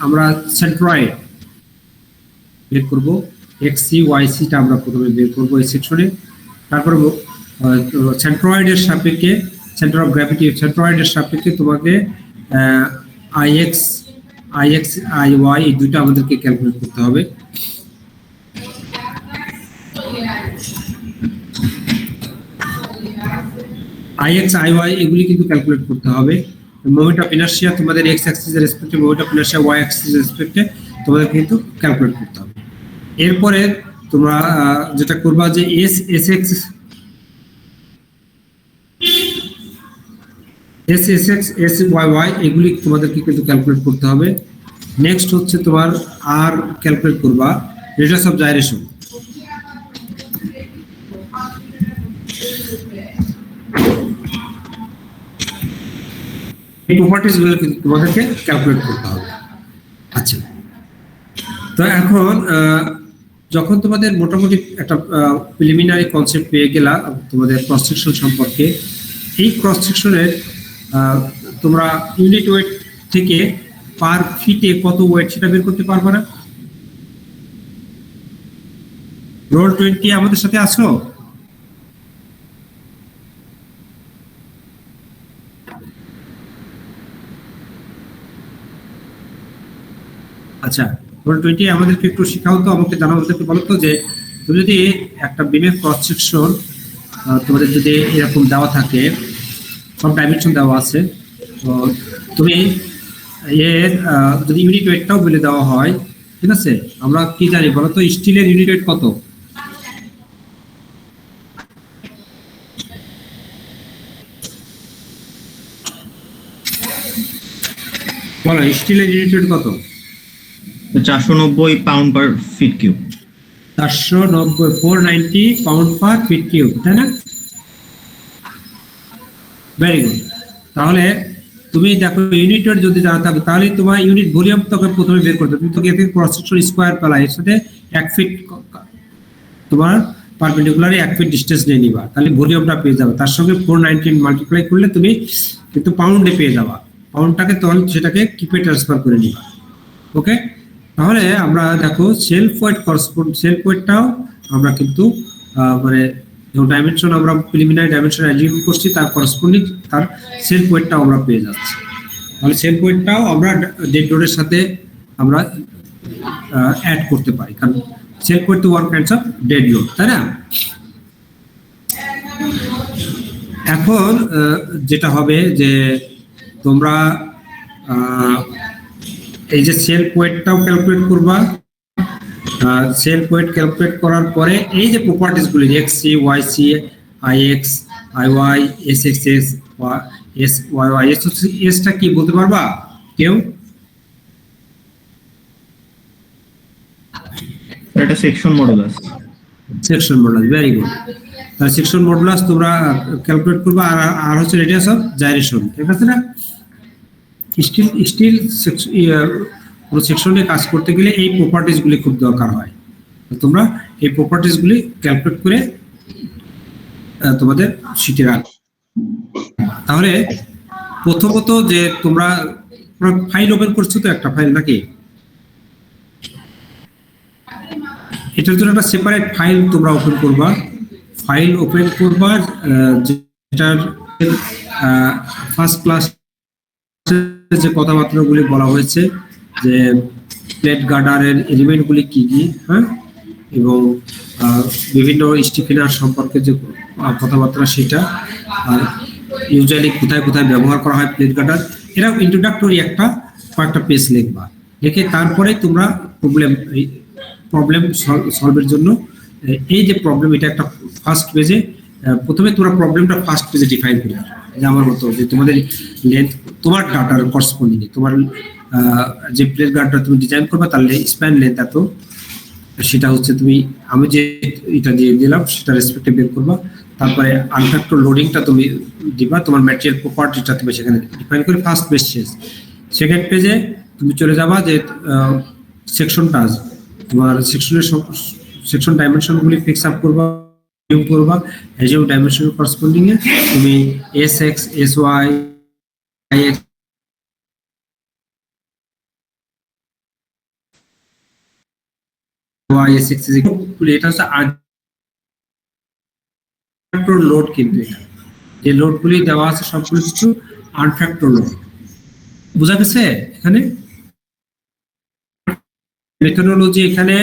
আমরা সেন্ট্রয়েড বের করবো, এক্সসি ওয়াইসিটা আমরা প্রথমে বের করবো এই সেকশনে। তারপরে সেন্ট্রয়েডের সাপেক্ষে, সেন্টার অফ গ্র্যাভিটি সেন্ট্রয়েডের সাপেক্ষে তোমাকে আইএক্স আইওয়াই এই দুইটা আমাদেরকে ক্যালকুলেট করতে হবে। আইএক্স আইওয়াই এগুলি কিন্তু ক্যালকুলেট করতে হবে। মোমেন্ট অফ ইনার্শিয়া তোমাদের এক্স অ্যাক্সিসের রেসপেক্টে, মোমেন্ট অফ ইনার্শিয়া ওয়াই অ্যাক্সিসের রেসপেক্টে তোমাদের কিন্তু ক্যালকুলেট করতে হবে। এরপরে তোমরা যেটা করবা যে এসএক্স এসওয়াই এগুলি তোমাদেরকে কিন্তু ক্যালকুলেট করতে হবে। নেক্সট হচ্ছে তোমার আর ক্যালকুলেট করবা রেডিয়াস অফ জাইরেশন। এই প্রপার্টিজ গুলো কিন্তু তোমাদেরকে ক্যালকুলেট করতে হবে। আচ্ছা, তো এখন যখন তোমাদের মোটামুটি একটা প্রিলিমিনারি কনসেপ্ট পেয়ে গেলা তোমাদের ক্রস সেকশন সম্পর্কে, এই ক্রস সেকশনের তোমরা ইউনিট ওয়েট থেকে পার ফিটে কত ওয়েট সেটা বের করতে পারবে না? রোল 20 আমাদের সাথে আসো? আচ্ছা, রোল 20 আমাদেরকে একটু শেখাও তো, আমাকে জানাও, আমাদেরকে বলো তো যে তুমি যদি একটা বিমের ক্রস সেকশন তোমাদের যদি এরকম দেওয়া থাকে, সব ডাইমেনশন দেওয়া আছে, তো তুমি এর যদি ইউনিট ওয়েটটাও বলে দেওয়া হয়, ঠিক আছে, আমরা কি জানি বলো তো স্টিলের ইউনিট ওয়েট কত? বলো স্টিলের ইউনিট ওয়েট কত? 490 পাউন্ড পার ফিট কিউব। 490, 490 পাউন্ড পার ফিট কিউব, তাই না? Very good. তাহলে তুমি দেখো ইউনিট ওয়েট যদি জানা থাকে তাহলে তোমার ইউনিট ভলিউম তোকে প্রথমে বের করতে হবে। তুমি তোকে ক্রস সেকশন স্কয়ার পেলা, এর সাথে 1 ফিট তোমার পারপেন্ডিকুলার 1 ফিট ডিসটেন্স নিয়ে নিবা, তাহলে ভলিউমটা পেয়ে যাবে। তার সঙ্গে 419 মাল্টিপ্লাই করলে তুমি কিন্তু পাউন্ডে পেয়ে যাবা। পাউন্ডটাকে তখন সেটাকে কিপে ট্রান্সফার করে নিবা। ওকে, তাহলে আমরা দেখো সেলফ ওয়েট করসপন্ড, সেলফ ওয়েটটাও আমরা কিন্তু মানে যে ডাইমেনশন আমরা প্রিলিমিনারি ডাইমেনশন অ্যাজিউম করছি তার করসপন্ডিং তার সেলফ ওয়েটটাও আমরা পেয়ে যাচ্ছি। তাহলে সেলফ ওয়েটটাও আমরা ডেড লোডের সাথে আমরা অ্যাড করতে পারি, কারণ self weight too one kinds of dead load, তাই না? এখন যেটা হবে যে তোমরা এই যে সেলফ ওয়েটটাও ক্যালকুলেট করবা। সেলফ ওয়েট ক্যালকুলেট করার পরে এই যে প্রপার্টিস গুলি X C Y C I X I Y S X X S Y Y এসটা কি বলতে পারবা কেউ? এটা section modulus. Section modulus, very good. তাহলে সেকশন মডুলাস তোমরা ক্যালকুলেট করবা, আর হচ্ছে রেডিয়াস অফ জাইরেশন, ঠিক আছে না? স্টিল পুরো সেকশনে কাজ করতে গেলে এই প্রপার্টিস গুলি খুব দরকার হয়। তোমরা এই প্রপার্টিস গুলি ক্যালকুলেট করে তোমাদের শিটে রাখো। তাহলে প্রথমত যে তোমরা ফাইল ওপেন করছো তো, একটা ফাইল নাকি? এটার জন্য একটা সেপারেট ফাইল তোমরা ওপেন করবা। ফাইল ওপেন করবা যেটার ফার্স্ট ক্লাস যে কথাবার্তাগুলি বলা হয়েছে যে প্লেট গার্ডারের এলিমেন্টগুলি কি কি, হ্যাঁ, এবং বিভিন্ন স্টিফেনার সম্পর্কে যে কথাবার্তা সেটা, আর ইউজুয়ালি কোথায় কোথায় ব্যবহার করা হয় প্লেট গার্ডার, এরা ইন্ট্রোডাক্টরি একটা কয়েকটা পেজ লিখবা। লিখে তারপরে তোমরা প্রবলেম সলভের জন্য এই যে প্রবলেম, এটা একটা ফার্স্ট পেজে প্রথমে তোমরা প্রবলেমটা ফার্স্ট পেজে ডিফাইন করে যে আমার মতো যে তোমাদের লেন্থ তোমার ডাটার করসপন্ডিং তোমার যে প্লেট গার্ডটা তুমি ডিজাইন করবে তার স্প্যান লেন্থ এত, সেটা হচ্ছে তুমি আমি যে এটা দিয়ে দিলাম সেটা রেসপেক্টে বের করবা। তারপরে আনফ্যাক্টর লোডিংটা তুমি দিবা, তোমার ম্যাটেরিয়াল প্রপার্টিটা তুমি সেখানে ডিফাইন করে ফার্স্ট পেজ শেষ। সেকেন্ড পেজে তুমি চলে যাবা যে সেকশনটা তোমার সেকশন ডাইমেনশনগুলি ফিক্স আপ করবা, করবা এই যে ডাইমেনশন করসপন্ডিং এ তুমি S X S Y I X Y S X এটা হচ্ছে আনফ্যাক্টর লোড, কিন্তু এটা যে লোডগুলি দেওয়া আছে সবগুলো কিছু আনফ্যাক্টর লোড। বোঝা গেছে? এখানে মেথডোলজি এখানে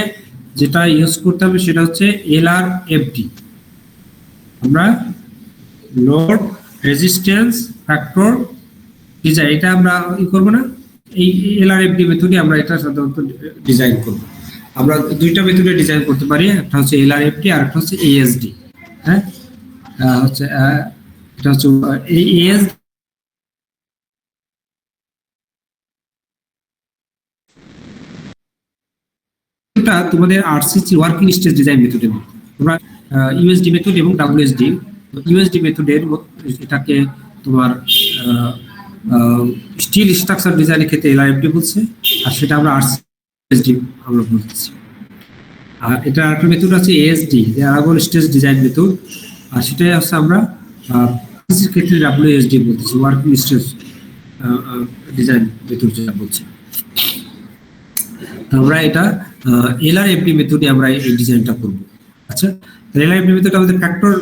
যেটা ইউজ করতে হবে সেটা হচ্ছে LRFD। আমরা লোড রেজিস্ট্যান্স ফ্যাক্টর ডিজাইন, এটা আমরা ই করবো না, এই LRFD মেথডে আমরা এটা সাধারণত ডিজাইন করব। আমরা দুইটা মেথডে ডিজাইন করতে পারি, একটা হচ্ছে LRFD আর একটা হচ্ছে ASD। হ্যাঁ, হচ্ছে এটা হচ্ছে এই ASD তোমাদের RCC ওয়ার্কিং স্টেজ ডিজাইন মেথডের মধ্যে তোমরা USD মেথড এবং WSD। USD মেথডের এটাকে তোমার স্টিল স্ট্রাকচার ডিজাইনের ক্ষেত্রে LRFD বলছে, আর সেটা আমরা RCSD আমরা বলতেছি। আর এটা একটা মেথড আছে এএসডি, যে অ্যালাগল স্টেজ ডিজাইন মেথড, আর সেটাই হচ্ছে আমরা ক্ষেত্রে ডাব্লিউএসডি বলতেছি, ওয়ার্কিং স্টেজ ডিজাইন মেথড যেটা বলছি। তো আমরা এটা এলআরএফডি মেথডে আমরা এই ডিজাইনটা করব। আচ্ছা, এলআরএফডি মেথড আমাদের ফ্যাক্টর,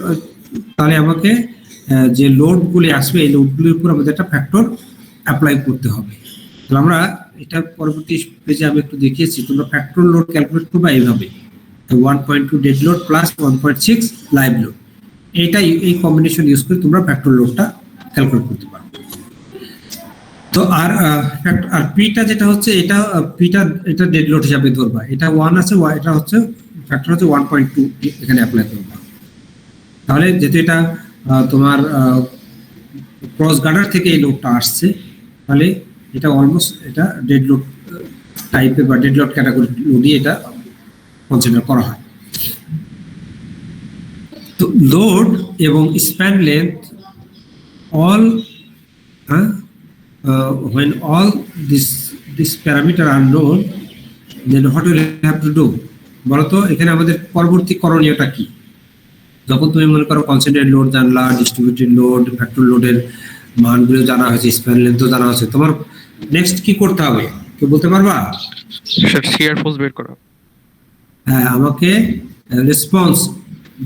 তাহলে আমাকে যে লোডগুলি আসবে এই লোডগুলির উপর আমাদের একটা ফ্যাক্টর অ্যাপ্লাই করতে হবে। তো আমরা এটা পরবর্তী পেজে আমি একটু দেখিয়েছি, তোমরা ফ্যাক্টর লোড ক্যালকুলেট করবা এইভাবে 1.2 dead load plus 1.6 live load, এইটাই এই কম্বিনেশন ইউজ করে তোমরা ফ্যাক্টর লোডটা ক্যালকুলেট করতে পারো। তো আর পিটা যেটা হচ্ছে এটা পিটা এটা ডেড লোড হিসাবে ধরবা, এটা 1 আছে, এটা হচ্ছে ফ্যাক্টর হচ্ছে 1.2 এখানে অ্যাপ্লাই করবা। তাহলে যেহেতু এটা তোমার ক্রস গার্ডার থেকে এই লোডটা আসছে, তাহলে এটা অলমোস্ট এটা ডেড লোড টাইপের বা ডেড লোড ক্যাটাগরি লোডই এটা কনসিডার করা হয়। তো লোড এবং span length all when all this parameter are known, then what will have to do? বলতো এখানে আমাদের পরবর্তী করণীয়টা কি? যখন তুমি মনে করো কনসেন্ট্রেট লোড জানলা, ডিস্ট্রিবিউটেড লোড, ফ্যাক্টর লোডের মানগুলো জানা হয়েছে, স্প্যান লেন্থও জানা হয়েছে, তোমার নেক্সট কি করতে হবে কেউ বলতে পারবা? স্যার শিয়ার ফোর্স বের করা। হ্যাঁ, আমাকে রেসপন্স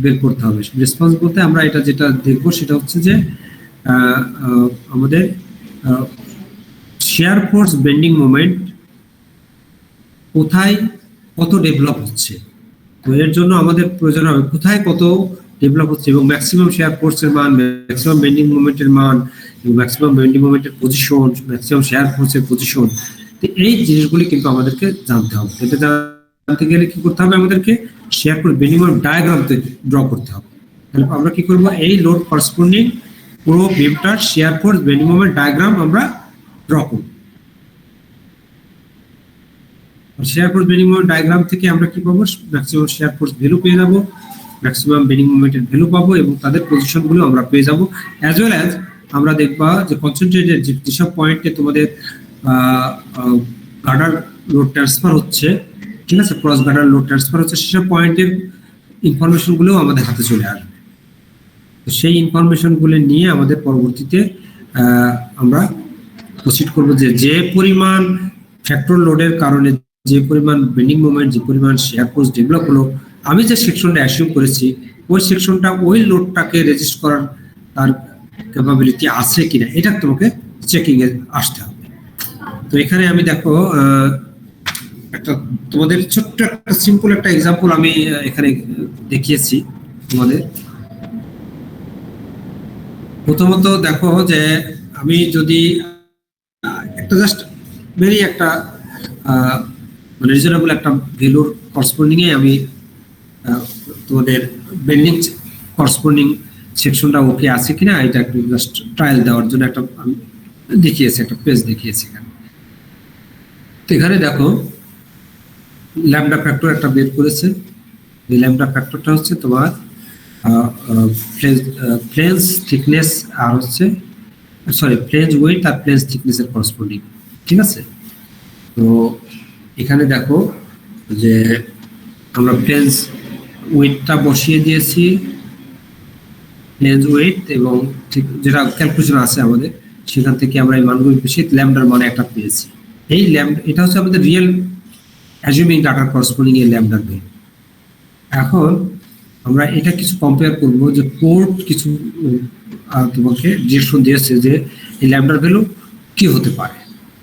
বের করতে হবে। রেসপন্স বলতে আমরা এটা যেটা দেখবো সেটা হচ্ছে যে আমাদের শেয়ার ফোর্স বেন্ডিং মোমেন্ট কোথায় কত ডেভেলপ হচ্ছে। তো এর জন্য আমাদের প্রয়োজন হবে কোথায় কত ডেভেলপ হচ্ছে এবং ম্যাক্সিমাম শেয়ার ফোর্সের মান, ম্যাক্সিমাম বেন্ডিং মোমেন্টের মান এবং ম্যাক্সিমাম বেন্ডিং মোমেন্টের পজিশন, ম্যাক্সিমাম শেয়ার ফোর্সের পজিশন। তো এই জিনিসগুলি কিন্তু আমাদেরকে জানতে হবে। এটা জানতে গেলে কি করতে হবে, আমাদেরকে share force bending moment diagram draw করতে হবে। তাহলে আমরা কি করবো, এই লোড করসপন্ডিং পুরো বিমটার shear force bending moment diagram আমরা ড্র করব। Shear force bending moment diagram থেকে আমরা কি পাবো, ম্যাক্সিমাম শেয়ার ফোর্স ভ্যালু পেয়ে যাবো, ম্যাক্সিমাম বেন্ডিং মোমেন্টের ভ্যালু পাবো এবং তাদের পজিশনগুলো আমরা পেয়ে যাবো। অ্যাজ ওয়েল অ্যাজ আমরা দেখবা যে কনসেন্ট্রেটেড যেসব পয়েন্টে তোমাদের গার্ডার লোড ট্রান্সফার হচ্ছে, ঠিক আছে, ক্রস গার্ডার লোড ট্রান্সফার হচ্ছে, সেসব পয়েন্টের ইনফরমেশনগুলো আমাদের হাতে চলে আসবে। তো সেই ইনফরমেশনগুলো নিয়ে আমাদের পরবর্তীতে আমরা প্রসিড করবো যে পরিমাণ ফ্যাক্টর লোডের কারণে যে পরিমাণ বেন্ডিং মোমেন্ট, যে পরিমাণ শেয়ার ফোর্স ডেভেলপ হলো, আমি যে সেকশনটা অ্যাসিউম করেছি ওই সেকশনটা ওই লোডটাকে রেজিস্ট করার তার ক্যাপাবিলিটি আছে কিনা, এটা তোমাকে চেকিং এ আসতে হবে। তো এখানে আমি দেখো একটা তোমাদের ছোট্ট একটা সিম্পল একটা এক্সাম্পল আমি এখানে দেখিয়েছি তোমাদের। প্রথমত দেখো যে আমি যদি একটা জাস্ট ভেরি একটা মানে রিজনেবল একটা ভ্যালুর করসপন্ডিং এ আমি তোমাদের বেন্ডিং করসপন্ডিং সেকশনটা ওকে আছে কিনা এটা একটু জাস্ট ট্রায়াল দেওয়ার জন্য একটা আমি দেখিয়েছি, একটা পেজ দেখিয়েছি এখানে। তো এখানে দেখো ল্যামডা ফ্যাক্টর একটা বের করেছে। এই ল্যামডা ফ্যাক্টরটা হচ্ছে তোমার প্লেন্স থিকনেস আর হচ্ছে প্লেন্স ওয়েট আর প্লেন্স থিকনেস এর করসপন্ডিং, ঠিক আছে। তো এখানে দেখো যে আমরা প্লেন্স ওয়েটটা বসিয়ে দিয়েছি, প্লেন্স ওয়েট এবং যেটা ক্যালকুলেশন আছে আমাদের সেখান থেকে আমরা এই মানগুলো বসিয়ে ল্যামডার মানে একটা পেয়েছি। এই ল্যামডা এটা হচ্ছে আমাদের রিয়েল অ্যাজিউমিং ডাটার করসপন্ডিং এর ল্যামডার ভ্যালু। এখন আমরা এটা কিছু কম্পেয়ার করব যে কোড কিছু তোমাকে ডিরেকশন দিয়েছে যে এই ল্যামডার ভ্যালু কি হতে পারে,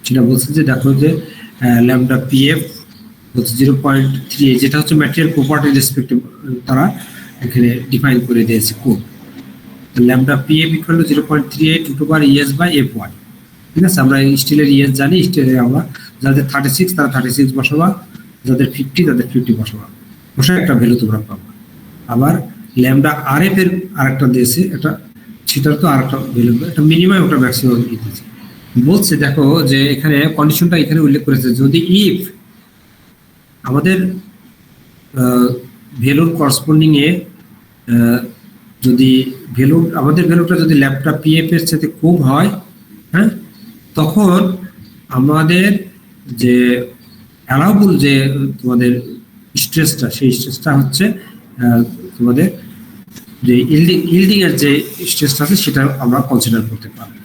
সেটা বলছে যে দেখো যে ল্যামডা পিএফ হচ্ছে 0.38, যেটা হচ্ছে ম্যাটেরিয়াল প্রপার্টি রেসপেক্টিভ তারা এখানে ডিফাইন করে দিয়েছে code. Lambda PF equal to 0.38 √ES by F1, ঠিক আছে। আমরা স্টিলের ES জানি, স্টিলের আমরা যাদের 36 তারা 36 বসাবা, যাদের 50 তাদের 50 বসাবা, বসে একটা ভ্যালু তোমরা পাবা। আবার ল্যামডা আরএফ এর আরেকটা দিয়েছে, এটা সেটার তো আরেকটা ভ্যালু, এটা মিনিমাম ওটা ম্যাক্সিমাম দিয়েছে। বলছে দেখো যে এখানে কন্ডিশনটা এখানে উল্লেখ করেছে, যদি ইফ আমাদের ভ্যালুর করসপন্ডিং এ যদি আমাদের ভ্যালুটা যদি ল্যামডা পিএফ এর সাথে কম হয়, হ্যাঁ, তখন আমাদের যে অ্যালাউবল যে তোমাদের স্ট্রেসটা, সেই স্ট্রেসটা হচ্ছে তোমাদের যে ইল্ডিং এর যে স্ট্রেসটা আছে সেটা আমরা কনসিডার করতে পারবো।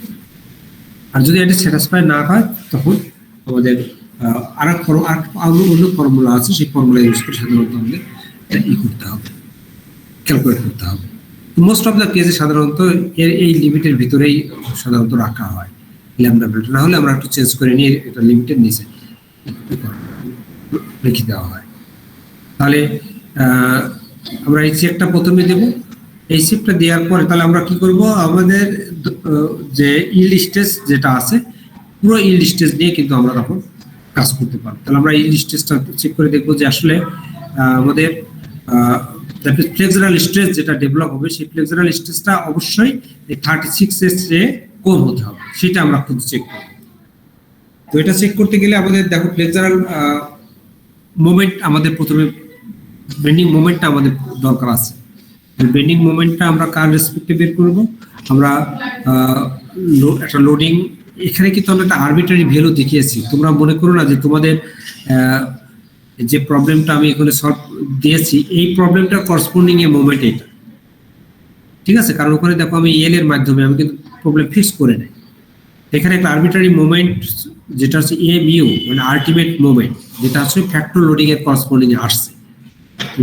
আর যদি এটা স্যাটিসফাই না হয় তখন আমাদের অন্য ফর্মুলা আছে, সেই ফর্মুলা ইউজ করে সাধারণত আমাদের এটা করতে হবে, ক্যালকুলেট করতে হবে। মোস্ট অফ দ্য কেসে সাধারণত এই লিমিটের ভিতরেই সাধারণত রাখা হয় ল্যামডা ভ্যালুটা, না হলে আমরা একটু চেঞ্জ করে নিয়ে এটা লিমিটের নিচে রেখে দেওয়া হয়। তাহলে আমরা এই চেকটা প্রথমে দেব, এই চেকটা দেওয়ার পরে তাহলে আমরা কি করব, আমাদের যে ইল্ড স্টেজ যেটা আছে পুরো ইল্ড স্টেজ নিয়ে কিন্তু আমরা তখন কাজ করতে পারবো। তাহলে আমরা ইল্ড স্টেজটা চেক করে দেখবো যে আসলে আমাদের ফ্লেক্সারাল স্ট্রেস যেটা ডেভেলপ হবে সেই ফ্লেক্সারাল স্ট্রেসটা অবশ্যই এই 36 এর চেয়ে কম হতে হবে, সেটা আমরা কিন্তু চেক করব। তো এটা চেক করতে গেলে আমাদের দেখো ফ্লেক্সারাল মোমেন্ট আমাদের প্রথমে বেন্ডিং মোমেন্টটা আমাদের দরকার আছে। বেন্ডিং মোমেন্টটা আমরা কার রেসপেক্টে বের করব, আমরা একটা লোডিং, এখানে কিন্তু আমরা একটা আরবিট্রারি ভ্যালু দেখিয়েছি। তোমরা মনে করো না যে তোমাদের যে প্রবলেমটা আমি এখানে সলভ দিয়েছি এই প্রবলেমটা করসপন্ডিং এ মোমেন্ট এটা, ঠিক আছে, কারণ ওখানে দেখো আমি এল এর মাধ্যমে আমি কিন্তু প্রবলেম ফিক্স করে নেই। এখানে একটা আরবিট্রারি মোমেন্ট যেটা হচ্ছে এ মিউ মানে আলটিমেট মোমেন্ট, যেটা হচ্ছে ফ্যাক্টর লোডিং এর করসপন্ডিং এ আসছে।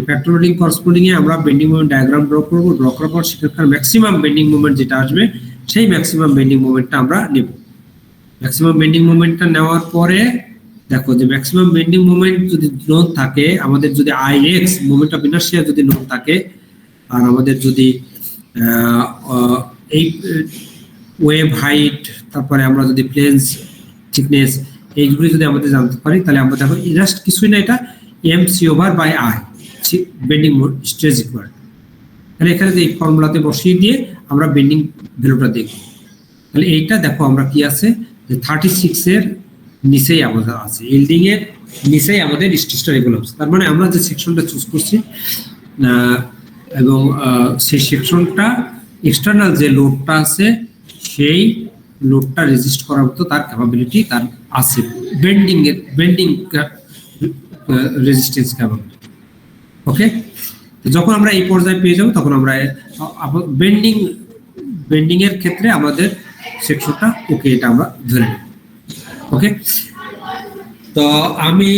ফ্যাক্টর লোডিং করসপন্ডিং এ আমরা বেন্ডিং মোমেন্ট ডায়াগ্রাম ড্র করব, ড্র করার পর সেখানকার ম্যাক্সিমাম বেন্ডিং মোমেন্ট যেটা আসবে সেই ম্যাক্সিমাম বেন্ডিং মোমেন্টটা আমরা নেব। ম্যাক্সিমাম বেন্ডিং মোমেন্টটা নেওয়ার পরে দেখো যে ম্যাক্সিমাম বেন্ডিং মোমেন্ট যদি নোন থাকে, আমাদের যদি আইএক্স মোমেন্ট অফ ইনার্শিয়া যদি নোন থাকে, আর আমাদের যদি এই ওয়েভ হাইট, তারপরে আমরা যদি প্লেন্স থিকনেস এইগুলি যদি আমাদের জানতে পারি, তাহলে আমরা দেখো জাস্ট কিছুই না, এটা mc/i বেন্ডিং স্ট্রেস ইকুয়াল। তাহলে এখানে এই ফর্মুলাতে বসিয়ে দিয়ে আমরা বেন্ডিং ভ্যালুটা দেখব। তাহলে এইটা দেখো আমরা কি আছে যে 36 এর নিচেই আমাদের আছে, ইল্ডিং এর নিচেই আমাদের স্ট্রেসটা রেগুলার আছে। তার মানে আমরা যে সেকশনটা চুজ করছি এবং সেই সেকশনটা এক্সটার্নাল যে লোডটা আছে সেই লোডটা রেজিস্ট করার মতো তার ক্যাপাবিলিটি তার আছে, বেন্ডিং রেজিস্ট্যান্স ক্যাপাবিলিটি। ওকে, যখন আমরা এই পর্যায়ে পেয়ে যাব তখন আমরা বেন্ডিং এর ক্ষেত্রে আমাদের সেকশনটা ওকে, এটা আমরা ধরে নেব। ওকে, তো আমি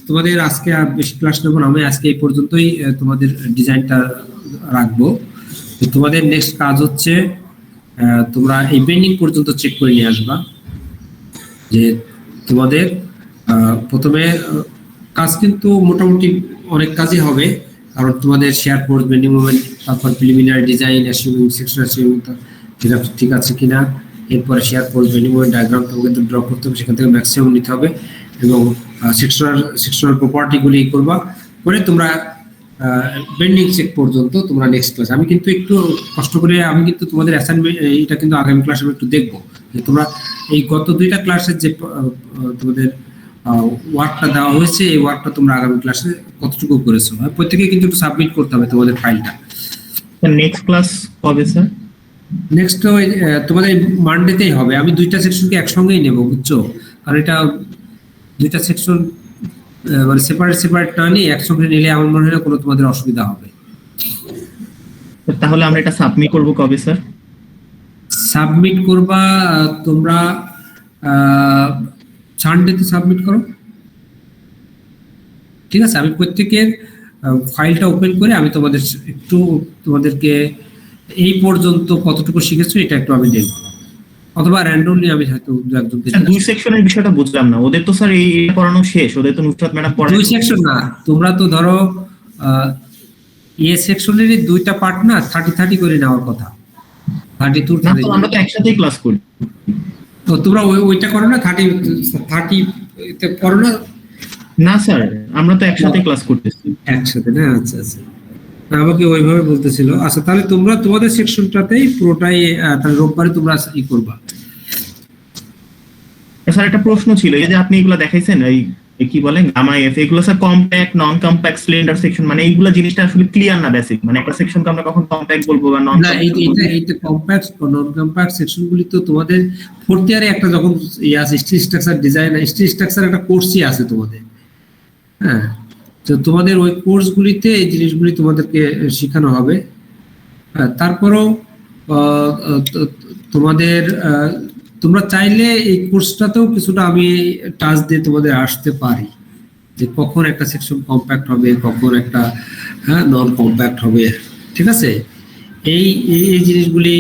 তোমাদের আজকে আর বেশি ক্লাস নেব না, আমি আজকে এই পর্যন্তই তোমাদের ডিজাইনটা রাখবো। তো তোমাদের নেক্সট কাজ হচ্ছে তোমরা এই বেন্ডিং পর্যন্ত চেক করে নিয়ে আসবা। যে তোমাদের প্রথমে কাজ কিন্তু মোটামুটি অনেক কাজই হবে, কারণ তোমাদের শেয়ার ফোর্স, বেন্ডিং মোমেন্ট, তারপর প্রিলিমিনারি ডিজাইন, অ্যাসিউমিং সেকশন অ্যাসিউমিং যেটা ঠিক আছে কিনা, এরপরে share force, bending moment diagram তোমাকে ড্র করতে হবে, সেখান থেকে ম্যাক্সিমাম নিতে হবে এবং সেকশনাল প্রপার্টিগুলি করবা করে তোমরা বেন্ডিং চেক পর্যন্ত তোমরা নেক্সট ক্লাস। আমি কিন্তু একটু কষ্ট করে আমি কিন্তু তোমাদের অ্যাসাইনমেন্ট এটা কিন্তু আগামী ক্লাসে আমি একটু দেখবো যে তোমরা এই গত দুইটা ক্লাসের যে তোমাদের ওয়ার্কটা দেওয়া হয়েছে এই ওয়ার্কটা তোমরা আগামী ক্লাসে কতটুকু করেছো, প্রত্যেকে কিন্তু একটু সাবমিট করতে হবে তোমাদের ফাইলটা। নেক্সট ক্লাস কবে স্যার? নেক্সট তোমাদের মানডেতেই হবে। আমি দুইটা সেকশনকে একসঙ্গেই নেব, বুঝছো, কারণ এটা দুইটা সেকশন মানে সেপারেট না নিয়ে একসঙ্গে নিলে আমার মনে হয় না কোনো তোমাদের অসুবিধা হবে। তাহলে আমরা এটা সাবমিট করব কবে স্যার? সাবমিট করবা তোমরা সানডেতে সাবমিট করো, ঠিক আছে। আমি প্রত্যেকের ফাইলটা ওপেন করে আমি তোমাদেরকে এই পর্যন্ত কতটুকু শিখেছো এটা একটু আমি দেখব, অথবা র্যান্ডমলি আমি হয়তো একজনকে। দুই সেকশনের বিষয়টা বুঝলাম না, ওদের তো স্যার এই পড়ানো শেষ, ওদের তো নুসরাত ম্যাডাম পড়ানো। দুই সেকশন না, তোমরা তো ধরো এ সেকশনেরই দুইটা পার্ট না, 30 করে নেওয়ার কথা, 32 আমরা তো একসাথেই ক্লাস করি। তো তোমরা ওইটা করো না, 30 করো না? না স্যার, আমরা তো একসাথে ক্লাস করতেছি। একসাথে না? আচ্ছা আচ্ছা, আমাকে ওইভাবে বলতেছিল। আচ্ছা, তাহলে তোমরা তোমাদের সেকশনটাতেই পুরোটাই তাহলে রোববারে তোমরা ই করবা। স্যার একটা প্রশ্ন ছিল, এই যে আপনি এগুলো দেখাইছেন এই কি বলেন গামা এফ, এগুলো স্যার কম্প্যাক্ট, নন কম্প্যাক্ট, সিলিন্ডার সেকশন, মানে এইগুলো জিনিসটা আসলে ক্লিয়ার না বেসিক, মানে একটা সেকশনকে আমরা কখন কম্প্যাক্ট বলবো বা নন? না, এইটা কম্প্যাক্ট ও নন কম্প্যাক্ট সেকশনগুলি তো তোমাদের ফোর্থ ইয়ারে একটা যখন still structure design, still structure একটা কোর্সই আছে তোমাদের, হ্যাঁ। তো তোমাদের ওই কোর্সগুলিতে এই জিনিসগুলি তোমাদেরকে শেখানো হবে। তারপরেও তোমাদের তোমরা চাইলে এই কোর্সটাতেও কিছুটা আমি টাচ দিয়ে তোমাদের আসতে পারি, যে কখন একটা সেকশন কম্প্যাক্ট হবে, কখন একটা নন কম্প্যাক্ট হবে, ঠিক আছে। এই এই জিনিসগুলি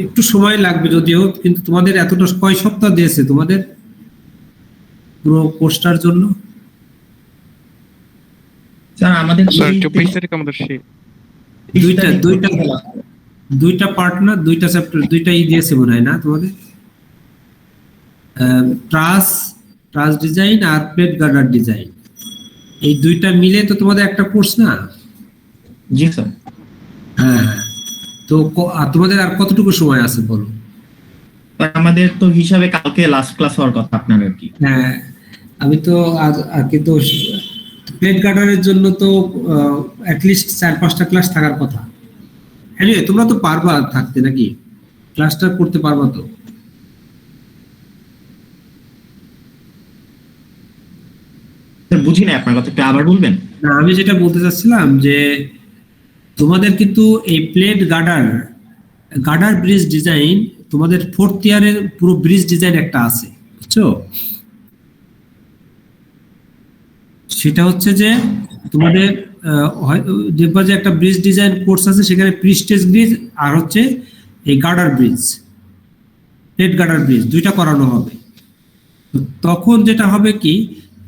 একটু সময় লাগবে যদিও, কিন্তু তোমাদের এতটা কয় সপ্তাহ দিয়েছে তোমাদের পুরো কোর্সটার জন্য? স্যার আমাদের স্যার 24 তারিখ আমাদের শেষ। দুইটা পার্ট না, দুইটা চ্যাপ্টার, দুইটাই দিয়েছে মনে হয় না তোমাদের? ট্রাস ডিজাইন আর প্লেট গার্ডার ডিজাইন, এই দুইটা মিলে তো তোমাদের একটা কোর্স না? জি স্যার। হ্যাঁ, তো তোমাদের আর কতটুকু সময় আছে বলো? আমাদের তো হিসাবে কালকে লাস্ট ক্লাস হওয়ার কথা আপনার আর কি। হ্যাঁ, আমি তো আর কিন্তু প্লেট গার্ডারের জন্য তো অ্যাটলিস্ট 4-5টা ক্লাস থাকার কথা। এনিওয়ে তোমরা তো পারবা থাকতে, নাকি ক্লাসটা করতে পারবা তো? স্যার বুঝি না আপনার কথা, একটু আবার বলবেন? না, আমি যেটা বলতে চাচ্ছিলাম যে তোমাদের কিন্তু এই প্লেট গার্ডার ব্রিজ ডিজাইন তোমাদের 4th ইয়ারের পুরো ব্রিজ ডিজাইন একটা আছে, বুঝছো? সেটা হচ্ছে যে তোমাদের দেখবা যে একটা ব্রিজ ডিজাইন কোর্স আছে, সেখানে প্রিস্টেজ ব্রিজ আর হচ্ছে এই girder bridge, plate girder bridge দুইটা করানো হবে। তো তখন যেটা হবে কি,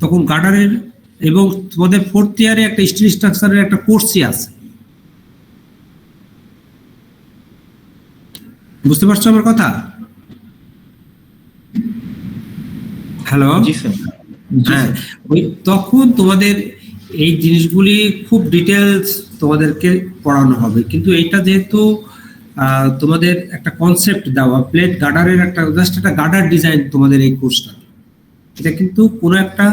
তখন গার্ডারের এবং তোমাদের 4th ইয়ারে একটা স্টিল স্ট্রাকচারের একটা কোর্সই আছে, বুঝতে পারছো আমার কথা? হ্যালো, জি স্যার। হ্যাঁ, ওই তখন তোমাদের এই জিনিসগুলি খুব ডিটেলস তোমাদেরকে পড়ানো হবে। কিন্তু এইটা যেহেতু তোমাদের একটা কনসেপ্ট দেওয়া, প্লেট গার্ডারের একটা জাস্ট একটা গার্ডার ডিজাইন তোমাদের এই কোর্সটা, এটা কিন্তু কোনো একটা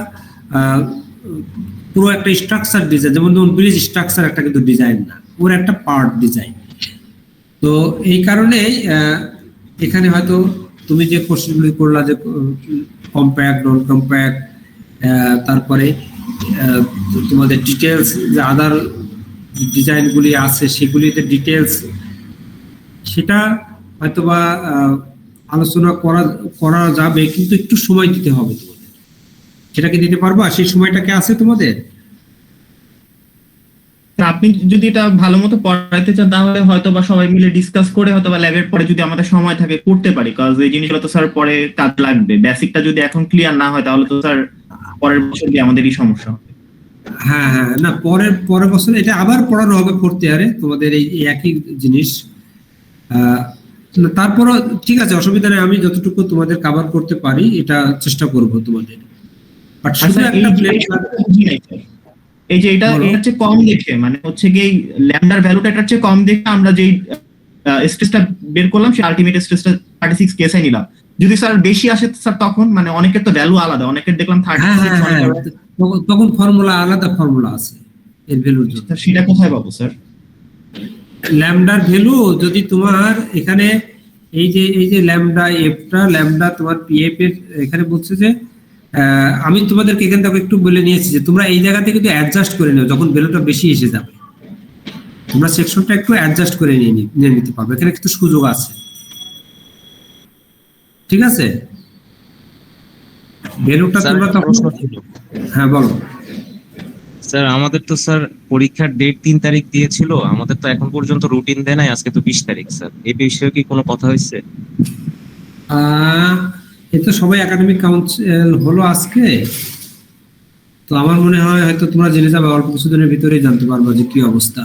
পুরো একটা স্ট্রাকচার ডিজাইন, যেমন ধরুন ব্রিজ স্ট্রাকচার একটা কিন্তু ডিজাইন না, ওর একটা পার্ট ডিজাইন। তো এই কারণে এখানে হয়তো তুমি যে কোশ্চেনগুলি করলা যে কম্প্যাক্ট নন কম্প্যাক্ট, তারপরে তোমাদের ডিটেলস যে আদার ডিজাইনগুলি আছে সেগুলিতে ডিটেলস, সেটা হয়তোবা আলোচনা করা যাবে, কিন্তু একটু সময় দিতে হবে তোমাদের। সেটা কি দিতে পারবা? সেই সময়টা কি আছে তোমাদের? আপনি যদি এটা ভালো মতো পড়াইতে চান তাহলে হয়তো বা সবাই মিলে ডিসকাস করে হয়তো বা ল্যাবের পরে যদি আমাদের সময় থাকে করতে পারি, কারণ এই জিনিসগুলো তো স্যার পরে কাজ লাগবে। বেসিকটা যদি এখন ক্লিয়ার না হয় তাহলে তো স্যার পরের বছর দিয়ে আমাদেরই সমস্যা হবে। হ্যাঁ হ্যাঁ, না পরের বছর এটা আবার পড়ানো হবে 4th ইয়ারে তোমাদের এই একই জিনিস। তারপরও ঠিক আছে, অসুবিধা নেই, আমি যতটুকু তোমাদের কভার করতে পারি এটা চেষ্টা করব তোমাদের। বাট শুধু একটা প্লেট, এই যে এটা হচ্ছে কম দেখে, মানে হচ্ছে কি ল্যামডার ভ্যালুটা এটার চেয়ে কম দেখে আমরা যেই স্ট্রেসটা বের করলাম সেই আলটিমেট স্ট্রেসটা 36 কেসে নিলাম। যদি স্যার বেশি আসে স্যার তখন মানে অনেকের তো ভ্যালু আলাদা, অনেকের দেখলাম 36, তখন ফর্মুলা আলাদা ফর্মুলা আছে এর ভ্যালুর জন্য। সেটা কোথায় পাবো স্যার? ল্যামডার ভ্যালু যদি তোমার এখানে এই যে ল্যামডা এফটা, ল্যামডা তোমার পিএফ এর এখানে বলছে যে আমি তোমাদেরকে এখান থেকে একটু বলে নিয়েছি যে তোমরা এই জায়গা থেকে একটু অ্যাডজাস্ট করে নিও, যখন ভ্যালুটা বেশি এসে যাবে তোমরা সেকশনটা একটু অ্যাডজাস্ট করে নিয়ে নিতে পারবে, এখানে কিছু সুযোগ আছে, ঠিক আছে? ভ্যালুটা তোমরা তখন, হ্যাঁ বলো স্যার। আমাদের তো স্যার পরীক্ষার ডেট 3 তারিখ দিয়েছিল, আমাদের তো এখন পর্যন্ত রুটিন দেয় নাই, আজকে তো 20 তারিখ স্যার। এই বিষয়ে কি কোনো কথা হয়েছে? এই তো সবাই একাডেমিক কাউন্সিল হলো আজকে, তো আমার মনে হয় হয়তো তোমরা জেনে যাবে, অল্প কিছুদিনের ভিতরেই জানতে পারবো যে কি অবস্থা।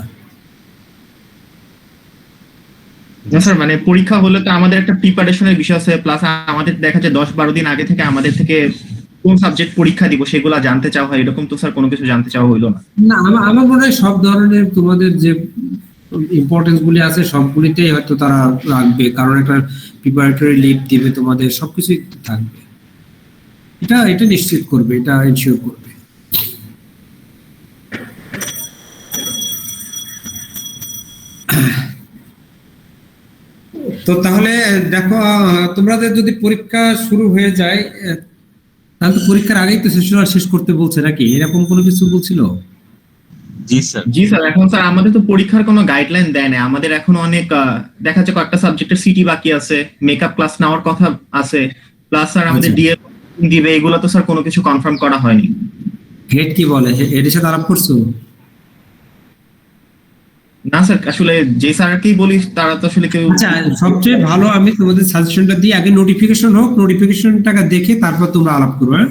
স্যার মানে পরীক্ষা হলে তো আমাদের একটা প্রিপারেশনের বিষয় আছে, প্লাস আমাদের দেখা যায় 10-12 দিন আগে থেকে আমাদের থেকে কোন সাবজেক্ট পরীক্ষা দিব সেগুলো জানতে চাওয়া হয়, এরকম তো স্যার কোনো কিছু জানতে চাওয়া হইলো না। না, আমার মনে হয় সব ধরনের তোমাদের যে ইম্পর্টেন্স গুলি আছে সবগুলিতেই হয়তো তারা রাখবে, কারণ একটা প্রিপারেটরি লিভ দিবে, তোমাদের সবকিছুই থাকবে, এটা নিশ্চিত করবে, এটা ইনশিওর করবে। তো তাহলে দেখো, তোমাদের যদি পরীক্ষা শুরু হয়ে যায় তাহলে তো পরীক্ষার আগেই তো সেশন শেষ করতে বলছে নাকি, এরকম কোনো কিছু বলছিল? জি স্যার। জি স্যার, এখন স্যার আমাদের তো পরীক্ষার কোনো গাইডলাইন দেয় না, আমাদের এখন অনেক দেখা যাচ্ছে কয়েকটা সাবজেক্টের সিটি বাকি আছে, মেকআপ ক্লাস নেওয়ার কথা আছে, প্লাস স্যার আমাদের আচ্ছা। ডিএ দিবে, এগুলো তো স্যার কোনো কিছু কনফার্ম করা হয়নি। হেড কি বলে, হেডের সাথে আলাপ করছো? না স্যার, আসলে যে স্যারকেই বলি তারা তো আসলে কেউ। আচ্ছা, সবচেয়ে ভালো আমি তোমাদের সাজেশনটা দিই, আগে নোটিফিকেশন হোক, নোটিফিকেশনটাকে দেখে তারপর তোমরা আলাপ করো। হ্যাঁ,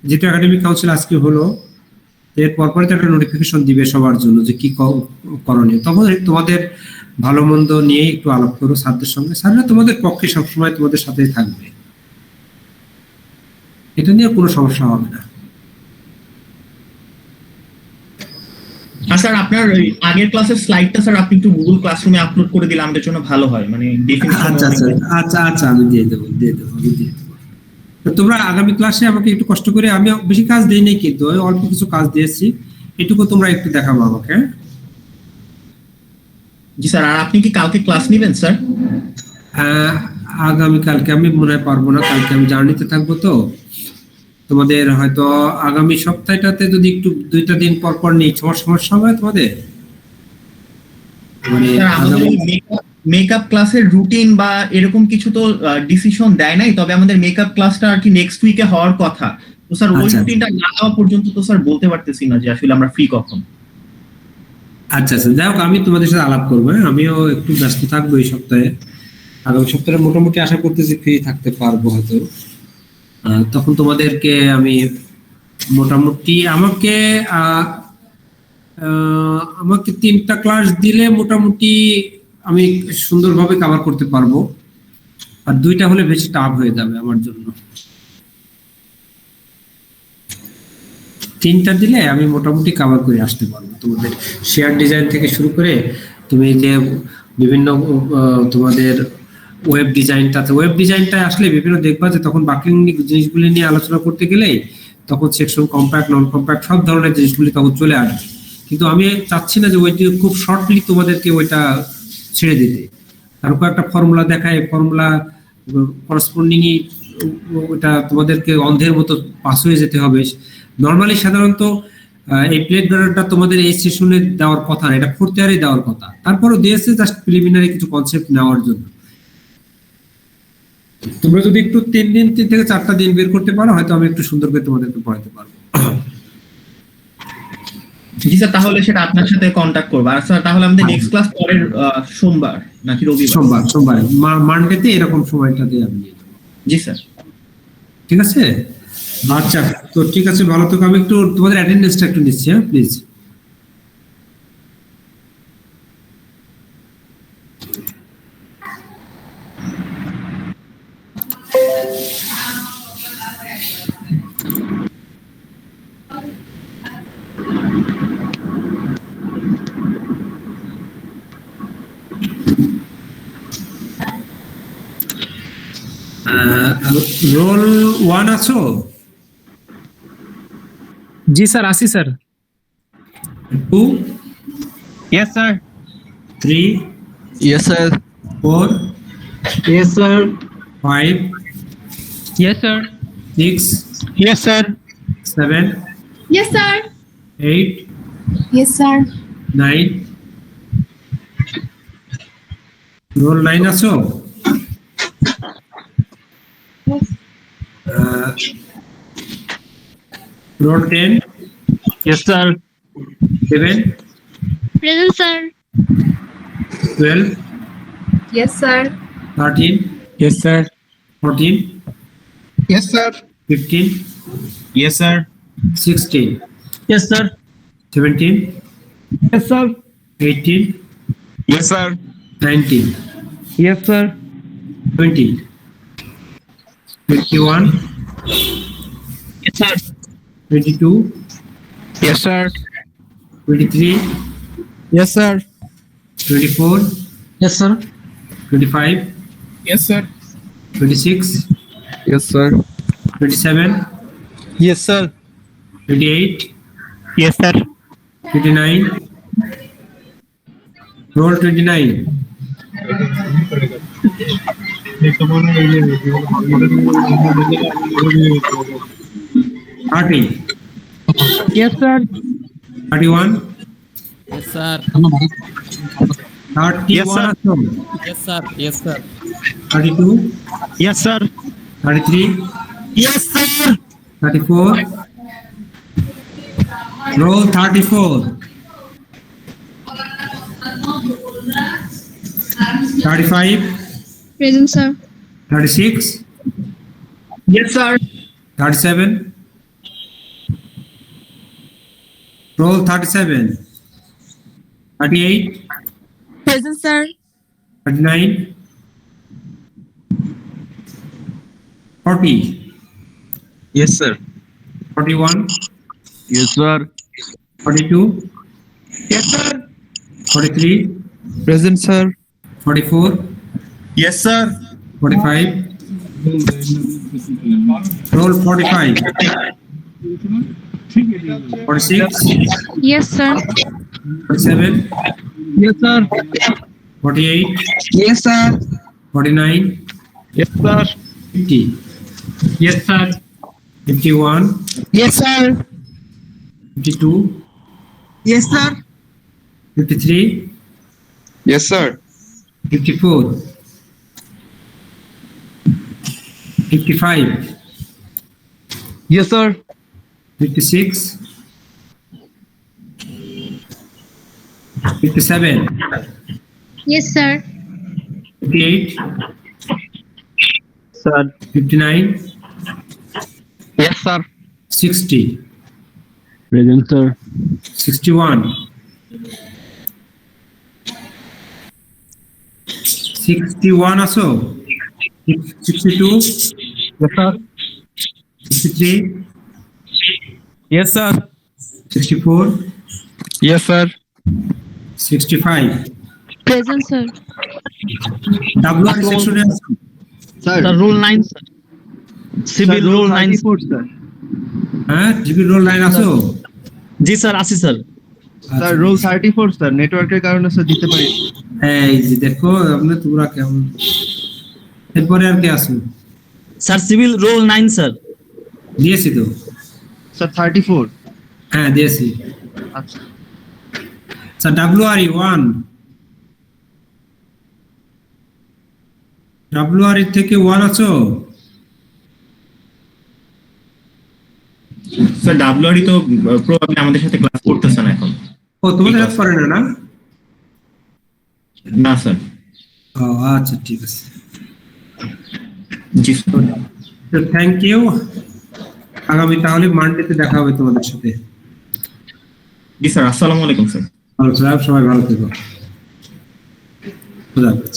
যেহেতু একাডেমিক কাউন্সিল আজকে হলো, এর পরপরই তো একটা নোটিফিকেশন দিবে সবার জন্য যে কি করণীয়, তখন তোমাদের ভালো মন্দ নিয়ে একটু আলাপ করো স্যারদের সঙ্গে, স্যাররা তোমাদের পক্ষে সবসময় তোমাদের সাথেই থাকবে, এটা নিয়ে কোনো সমস্যা হবে না। আর স্যার আপনার ওই আগের ক্লাসের স্লাইডটা স্যার আপনি একটু গুগল ক্লাসরুমে আপলোড করে দিলে আমাদের জন্য ভালো হয়, মানে আচ্ছা আচ্ছা আচ্ছা আচ্ছা, আমি দিয়ে দেবো তো তোমরা আগামী ক্লাসে আমাকে একটু কষ্ট করে, আমি বেশি কাজ দিই নাই কিন্তু ওই অল্প কিছু কাজ দিয়েছি, এটুকু তোমরা একটু দেখাবো আমাকে। জি স্যার। আর আপনি কি কালকে ক্লাস নেবেন স্যার? আগামীকালকে আমি মনে হয় পারবো না, কালকে আমি জার্নিতে থাকবো, তো তোমাদের হয়তো আগামী সপ্তাহটাতে যদি একটু 2টা দিন পর পর নিই, সমস্যা হবে তোমাদের? মানে স্যার আমাদের মেকআপ ক্লাসের রুটিন বা এরকম কিছু তো ডিসিশন দেয় নাই, তবে আমাদের মেকআপ ক্লাসটা আর কি নেক্সট উইকে হওয়ার কথা, তো স্যার ওই আচ্ছা। রুটিনটা না হওয়া পর্যন্ত তো স্যার বলতে পারতেছি না যে আসলে আমরা ফ্রি কখন। আচ্ছা আচ্ছা, যাই হোক, আমি তোমাদের সাথে আলাপ করবো। হ্যাঁ, আমিও একটু ব্যস্ত থাকবো এই সপ্তাহে, আগামী সপ্তাহে মোটামুটি আশা করতেছি ফ্রি থাকতে পারবো হয়তো। তখন তোমাদেরকে আমি মোটামুটি আমাকে 3টা ক্লাস দিলে মোটামুটি আমি সুন্দরভাবে কভার করতে পারবো, আর 2টা হলে বেশি টাফ হয়ে যাবে আমার জন্য। 3টা দিলে আমি মোটামুটি কভার করে আসতে পারবো, তোমাদের শেয়ার ডিজাইন থেকে শুরু করে তুমি যে বিভিন্ন তোমাদের ওয়েব ডিজাইনটা আসলে বিভিন্ন দেখবা যে তখন বাকি জিনিসগুলি নিয়ে আলোচনা করতে গেলে তখন সেকশন কম্প্যাক্ট, নন কম্প্যাক্ট সব ধরনের জিনিসগুলি তখন চলে আসবে, কিন্তু আমি চাচ্ছি না যে ওইটি খুব শর্টলি তোমাদেরকে ওইটা ছেড়ে দিতে, কারণ একটা ফর্মুলা দেখায়, ফর্মুলা করসপন্ডিংই ওটা তোমাদেরকে অন্ধের মতো পাস হয়ে যেতে হবে। নর্মালি সাধারণত এই প্লেট গার্ডারটা তোমাদের এই সেশনে দেওয়ার কথা না, এটা 4th ইয়ারে দেওয়ার কথা, তারপরও দিয়েছে জাস্ট প্রিলিমিনারি কিছু কনসেপ্ট নেওয়ার জন্য। তোমরা যদি একটু 3 থেকে 4টা দিন বের করতে পারো, হয়তো আমি একটু সুন্দর করে তোমাদেরকে পড়াতে পারবো। জি স্যার, তাহলে সেটা আপনার সাথে কন্ট্যাক্ট করবো। আর স্যার তাহলে আমাদের নেক্সট ক্লাস পরের সোমবার নাকি রবিবার? সোমবার মানডেতে এরকম সময়টাতে আমি নিয়ে যাবো। জি স্যার। ঠিক আছে, আচ্ছা, তো ঠিক আছে, ভালো থেকো। আমি একটু তোমাদের অ্যাটেন্ডেন্সটা একটু নিচ্ছি, হ্যাঁ প্লিজ। রোল 1 আছো? জি স্যার, আসি sir. 2, yes sir. 3, Yes, sir. 4, yes sir. 5, yes sir. 6, yes sir. 7, Yes, sir. 8, Yes, sir. 9, roll 9 আছো? Roll 10, yes sir. 11, Present, sir. 12, Yes, sir. 13, yes sir. 14, Yes, sir. 15, yes sir. 16, yes sir. 17, yes sir. 18, yes sir. 19, yes sir. 20, 21, yes sir. 22, Yes, sir. 23, yes sir. 24, yes sir. 25, yes sir. 26, Yes, sir. 27, yes sir. 28, yes sir. 29, roll 29, 30, Yes, sir. 31, Yes, sir. 31 Yes, sir. also, Yes, sir. Yes, sir. 32, Yes, sir. 33, Yes, sir. 34, roll 34, 35, Present, sir. 36, Yes, sir. 37, roll 37, 38, Present, sir. 39, 40, Yes, sir. 41, Yes, sir. 42, Yes, sir. 43, Present, sir. 44, Yes, sir. 45, roll 45, 46, Yes, sir. 47, Yes, sir. 48, Yes, sir. 49, Yes, sir. 50, Yes, sir. 51, Yes, sir. 52, Yes, sir. 53, Yes, sir. 54, 55, Yes, sir. 56, 57, Yes, sir. 58, Sir. 59, Yes, sir. 60, Present, sir. 61, 61 also, 62, Yes, sir. 63, Yes, sir. 64, Yes, sir. 65, Present, sir. WR সেকশনে আছে Sir, rule 9, sir. Civil rule 9. sir. হ্যাঁ GB role line আছো জি sir আসি sir. Sir, rule 34, sir. নেটওয়ার্কের কারণে sir দিতে পারি। এই যে দেখো আপনি তোমরা কেমন এরপরে আর কি আসো স্যার সিভিল রুল 9 স্যার। দিয়েছি তো Sir, 34. হ্যাঁ দিয়েছি আচ্ছা। স্যার WRE 1 WRE থেকে 1 আছো স্যার ডাব্লিউআরই তো প্রবাবলি আমাদের সাথে ক্লাস করতেছে না এখন। ও তোমাদের হাত করে না না স্যার। ও আচ্ছা ঠিক আছে জি স্যার। তো থ্যাংক ইউ আগামী তাহলে মানডেতে দেখা হবে তোমাদের সাথে জি স্যার, আসসালামু আলাইকুম স্যার। ভালো থাকো সবাই ভালো থেকো খুদা হাফেজ